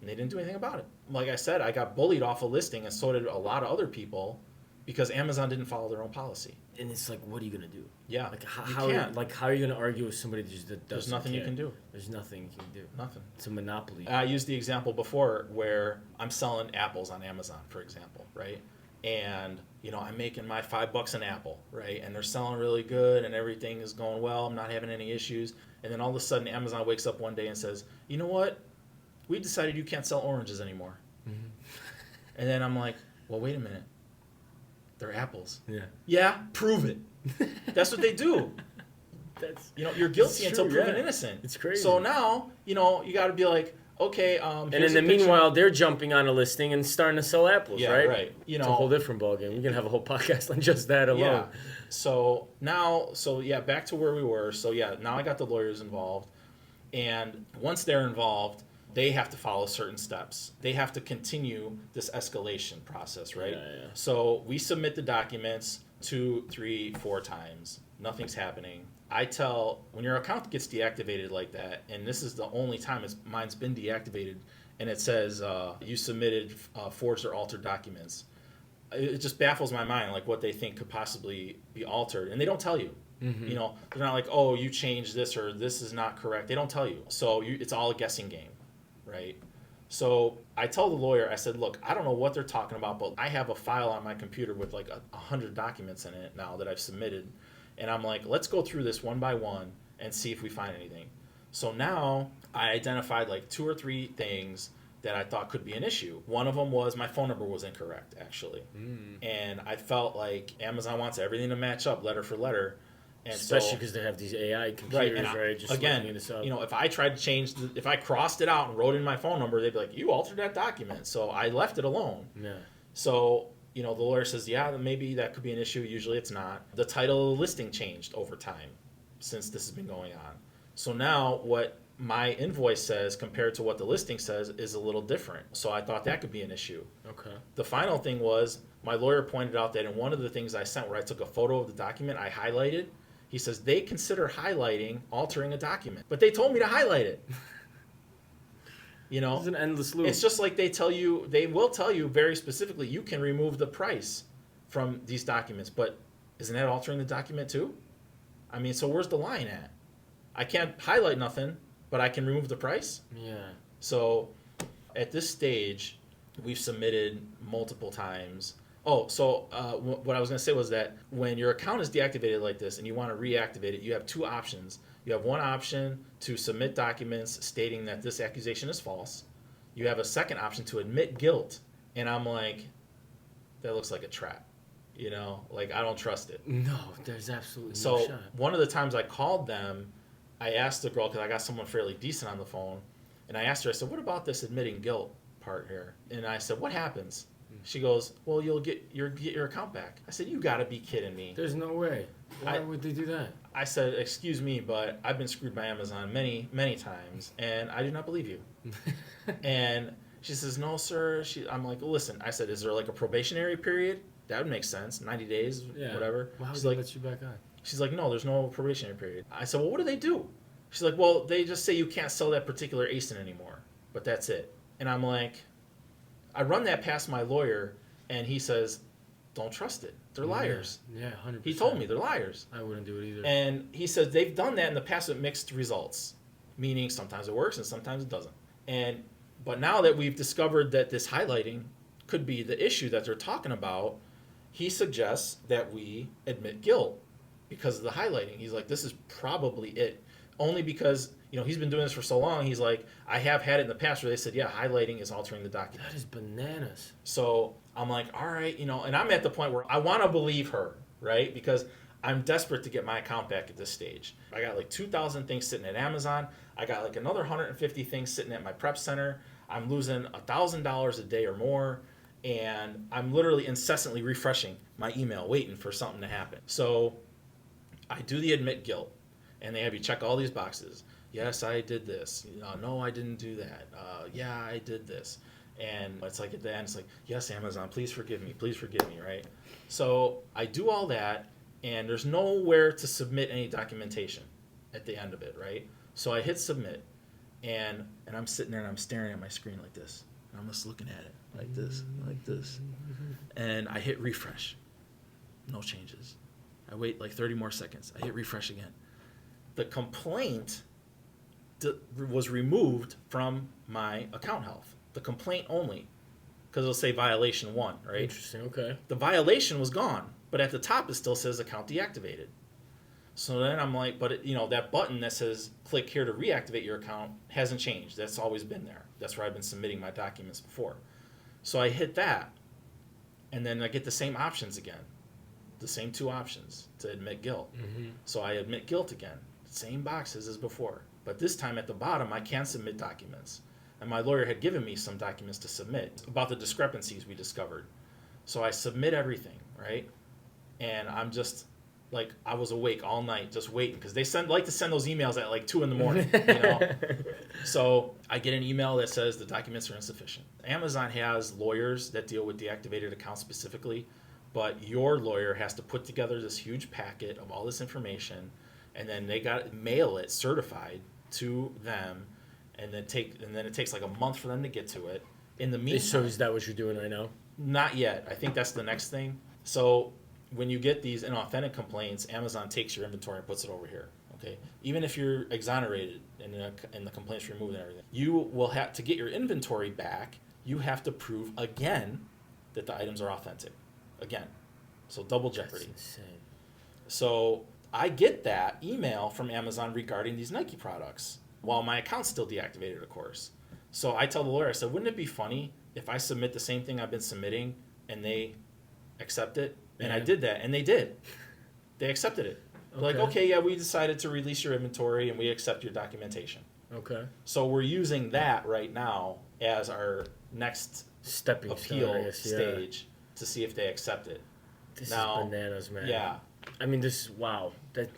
And they didn't do anything about it. Like I said, I got bullied off a listing, and so did a lot of other people, because Amazon didn't follow their own policy. And it's like, what are you gonna do? Yeah, Like, you how can't. are you gonna argue with somebody that doesn't There's nothing you care? can do. There's nothing you can do. Nothing. It's a monopoly. I used the example before where I'm selling apples on Amazon, for example, right? And, I'm making my $5 an apple, right? And they're selling really good and everything is going well. I'm not having any issues. And then all of a sudden, Amazon wakes up one day and says, you know what? We decided you can't sell oranges anymore. Mm-hmm. And then I'm like, well, wait a minute. They're apples. Yeah. Yeah, prove it. That's what they do. That's You're guilty It's until true, proven yeah. innocent. It's crazy. So now, you got to be like, okay. And here's in the a picture. meanwhile, they're jumping on a listing and starting to sell apples, Yeah, right? right. It's a whole different ballgame. We can have a whole podcast on just that alone. Yeah. So now, back to where we were. So now I got the lawyers involved, and once they're involved, they have to follow certain steps. They have to continue this escalation process, right? Yeah. So we submit the documents 2, 3, 4 times. Nothing's happening. I tell, when your account gets deactivated like that, and this is the only time mine's been deactivated, and it says you submitted forged or altered documents. It just baffles my mind, like what they think could possibly be altered, and they don't tell you. Mm-hmm. They're not like, oh, you changed this or this is not correct. They don't tell you, so it's all a guessing game, right? So I tell the lawyer, I said, look, I don't know what they're talking about, but I have a file on my computer with like 100 documents in it now that I've submitted. And I'm like, let's go through this one by one and see if we find anything. So now I identified like 2 or 3 things that I thought could be an issue. One of them was my phone number was incorrect, actually. And I felt like Amazon wants everything to match up letter for letter. And Especially because they have these AI computers, right? Just again, looking this up. if I tried to change, if I crossed it out and wrote in my phone number, they'd be like, you altered that document. So I left it alone. Yeah. So, the lawyer says, yeah, maybe that could be an issue. Usually it's not. The title of the listing changed over time since this has been going on. So now what my invoice says compared to what the listing says is a little different. So I thought that could be an issue. Okay. The final thing was my lawyer pointed out that in one of the things I sent where I took a photo of the document, I highlighted. He says they consider highlighting altering a document, but they told me to highlight it. It's an endless loop. It's just like they will tell you very specifically, you can remove the price from these documents, but isn't that altering the document too? I mean, so where's the line at? I can't highlight nothing, but I can remove the price? Yeah. So at this stage, we've submitted multiple times. Oh, so what I was going to say was that when your account is deactivated like this and you want to reactivate it, you have 2 options. You have one option to submit documents stating that this accusation is false. You have a second option to admit guilt. And I'm like, that looks like a trap. Like I don't trust it. No, there's absolutely no So shot. one of the times I called them, I asked the girl, because I got someone fairly decent on the phone, and I asked her, I said, what about this admitting guilt part here? And I said, what happens? She goes, well, you'll get your account back. I said, you got to be kidding me. There's no way. Why would they do that? I said, excuse me, but I've been screwed by Amazon many, many times, and I do not believe you. And she says, no, sir. I'm like, well, listen. I said, is there like a probationary period? That would make sense. 90 days, whatever. Well, how She's would they like, let you back on? she's like, no, there's no probationary period. I said, well, what do they do? She's like, well, they just say you can't sell that particular ASIN anymore, but that's it. And I'm like, I run that past my lawyer, and he says, don't trust it. They're liars. Yeah, 100%. He told me they're liars. I wouldn't do it either. And he says they've done that in the past with mixed results, meaning sometimes it works and sometimes it doesn't. But now that we've discovered that this highlighting could be the issue that they're talking about, he suggests that we admit guilt because of the highlighting. He's like, this is probably it. Only because, he's been doing this for so long. He's like, I have had it in the past where they said, yeah, highlighting is altering the document. That is bananas. So I'm like, all right, and I'm at the point where I want to believe her, right? Because I'm desperate to get my account back at this stage. I got like 2,000 things sitting at Amazon. I got like another 150 things sitting at my prep center. I'm losing $1,000 a day or more. And I'm literally incessantly refreshing my email, waiting for something to happen. So I do the admit guilt. And they have you check all these boxes. Yes, I did this. No, I didn't do that. Yeah, I did this. And it's like at the end, it's like, yes, Amazon, please forgive me, right? So I do all that, and there's nowhere to submit any documentation at the end of it, right? So I hit submit, and I'm sitting there and I'm staring at my screen like this. And I'm just looking at it like this. And I hit refresh. No changes. I wait like 30 more seconds. I hit refresh again. The complaint was removed from my account health. The complaint only, because it'll say violation 1, right? Interesting, okay. The violation was gone, but at the top it still says account deactivated. So then I'm like, but that button that says click here to reactivate your account hasn't changed. That's always been there. That's where I've been submitting my documents before. So I hit that, and then I get the same options again. The same 2 options to admit guilt. Mm-hmm. So I admit guilt again. Same boxes as before. But this time at the bottom, I can submit documents. And my lawyer had given me some documents to submit about the discrepancies we discovered. So I submit everything, right? And I'm just, like, I was awake all night just waiting because they like to send those emails at like 2 in the morning, So I get an email that says the documents are insufficient. Amazon has lawyers that deal with deactivated accounts specifically, but your lawyer has to put together this huge packet of all this information, and then they got to mail it certified to them, and then it takes like a month for them to get to it. In the meantime, so is that what you're doing right now? Not yet. I think that's the next thing. So when you get these inauthentic complaints, Amazon takes your inventory and puts it over here. Okay, even if you're exonerated and the complaints removed and everything, you will have to get your inventory back. You have to prove again that the items are authentic. Again, so double jeopardy. That's insane. So I get that email from Amazon regarding these Nike products while my account's still deactivated, of course. So I tell the lawyer, I said, wouldn't it be funny if I submit the same thing I've been submitting and they accept it? And I did that, and they did. They accepted it. They're like, okay, yeah, we decided to release your inventory and we accept your documentation. Okay. So we're using that right now as our next stepping appeal stage to see if they accept it. This is bananas, man. Yeah. I mean, wow.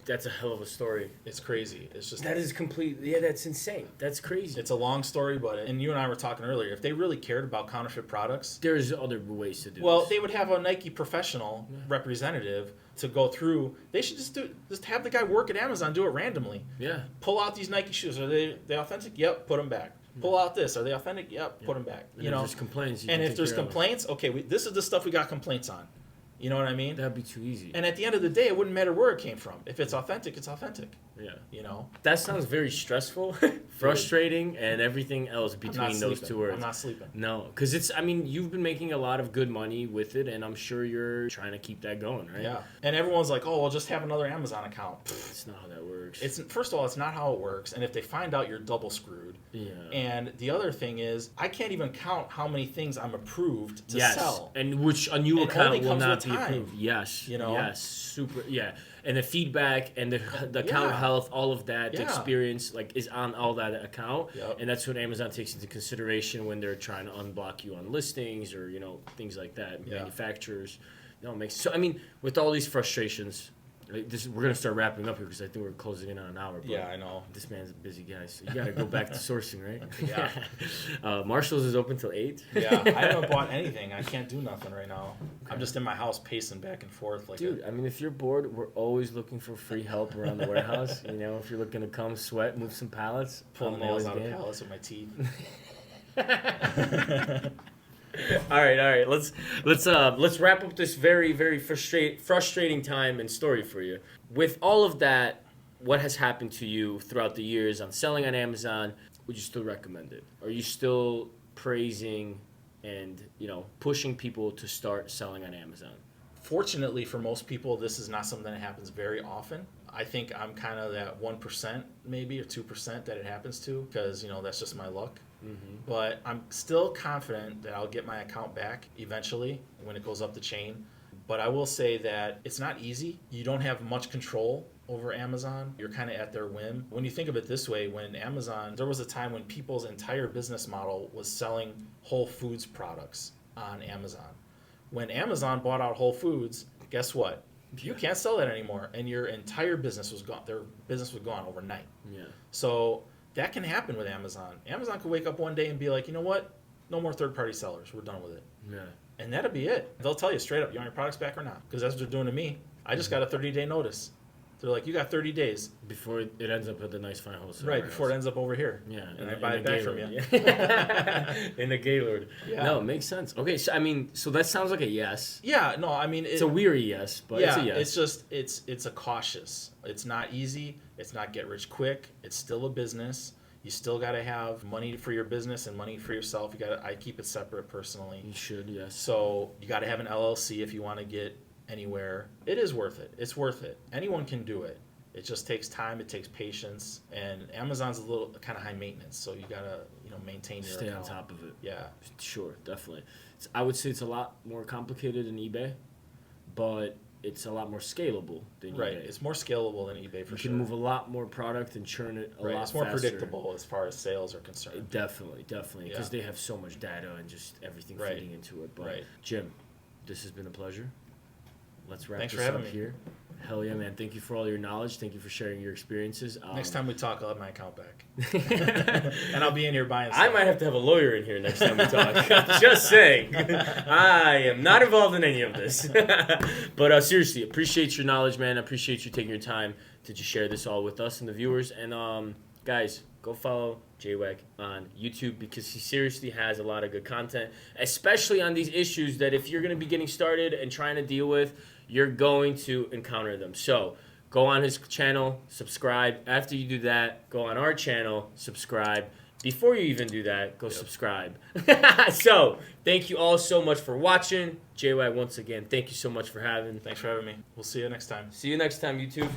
That's a hell of a story. It's crazy. It's just... That is that's insane. That's crazy. It's a long story, and you and I were talking earlier, if they really cared about counterfeit products... There's other ways to do Well, this. they would have a Nike professional representative to go through. They should just have the guy work at Amazon, do it randomly. Yeah. Pull out these Nike shoes. Are they authentic? Yep, put them back. Pull out this. Are they authentic? Yep, put them back. And if there's complaints, and if there's complaints, okay, this is the stuff we got complaints on. You know what I mean? That'd be too easy. And at the end of the day, it wouldn't matter where it came from. If it's authentic, it's authentic. Yeah. That sounds very stressful, frustrating, and everything else between those 2 words. I'm not sleeping. No, because you've been making a lot of good money with it, and I'm sure you're trying to keep that going, right? Yeah. And everyone's like, oh, well, just have another Amazon account. That's not how that works. works. First of all, it's not how it works. And if they find out, you're double screwed. Yeah. And the other thing is, I can't even count how many things I'm approved to yes. sell. And which a new account will not be time. approved. Yes. You know? Yes. Super. Yeah. And the feedback and the account health, all of that, the experience, like, is on all that account. Yep. And that's what Amazon takes into consideration when they're trying to unblock you on listings or, things like that. Yeah. Manufacturers. No, it makes so. I mean, with all these frustrations, we're gonna start wrapping up here because I think we're closing in on an hour. But yeah, I know. This man's a busy guy, so you gotta go back to sourcing, right? Yeah. Marshall's is open till 8. Yeah, I haven't bought anything. I can't do nothing right now. Okay. I'm just in my house pacing back and forth. Dude, I mean, if you're bored, we're always looking for free help around the warehouse. If you're looking to come sweat, move some pallets, pull nails out of pallets with my teeth. All right. Let's wrap up this very, very frustrating time and story for you. With all of that, what has happened to you throughout the years on selling on Amazon? Would you still recommend it? Are you still praising and pushing people to start selling on Amazon? Fortunately, for most people, this is not something that happens very often. I think I'm kind of that 1% maybe or 2% that it happens to because that's just my luck. Mm-hmm. But I'm still confident that I'll get my account back eventually when it goes up the chain. But I will say that it's not easy. You don't have much control over Amazon. You're kind of at their whim. When you think of it this way, there was a time when people's entire business model was selling Whole Foods products on Amazon. When Amazon bought out Whole Foods, guess what? You can't sell that anymore, and your entire business was gone. Their business was gone overnight. Yeah. So that can happen with Amazon. Amazon could wake up one day and be like, you know what? No more third-party sellers. We're done with it. Yeah. And that'll be it. They'll tell you straight up, you want your products back or not? Because that's what they're doing to me. I just got a 30-day notice. They're like, you got 30 days. Before it ends up at the nice fine wholesale. Right, before it ends up over here. Yeah. And I buy it back from you. In the Gaylord. Yeah. No, it makes sense. Okay, so that sounds like a yes. Yeah, no, I mean... It's a weary yes, but it's a yes. It's just, it's a cautious. It's not easy. It's not get rich quick. It's still a business. You still got to have money for your business and money for yourself. I keep it separate personally. You should, yes. So you got to have an LLC if you want to get anywhere. It is worth it. It's worth it. Anyone can do it. It just takes time. It takes patience. And Amazon's a little kind of high maintenance, so you got to maintain your account. Stay on top of it. Yeah. Sure, definitely. I would say it's a lot more complicated than eBay, but it's a lot more scalable than eBay. Right. It's more scalable than eBay for sure. You can move a lot more product and churn it a lot faster. It's more predictable as far as sales are concerned. Definitely. Because they have so much data and just everything feeding into it. But Jim, this has been a pleasure. Let's wrap this up here. Hell yeah, man. Thank you for all your knowledge. Thank you for sharing your experiences. Next time we talk, I'll have my account back. And I'll be in here buying stuff. I might have to have a lawyer in here next time we talk. Just saying. I am not involved in any of this. But seriously, appreciate your knowledge, man. I appreciate you taking your time to just share this all with us and the viewers. And guys, go follow J-Wack on YouTube because he seriously has a lot of good content, especially on these issues that if you're going to be getting started and trying to deal with, you're going to encounter them. So go on his channel, subscribe. After you do that, go on our channel, subscribe. Before you even do that, go subscribe. So thank you all so much for watching. J-Wack, once again, thank you so much for having. Thanks for having me. We'll see you next time. See you next time, YouTube.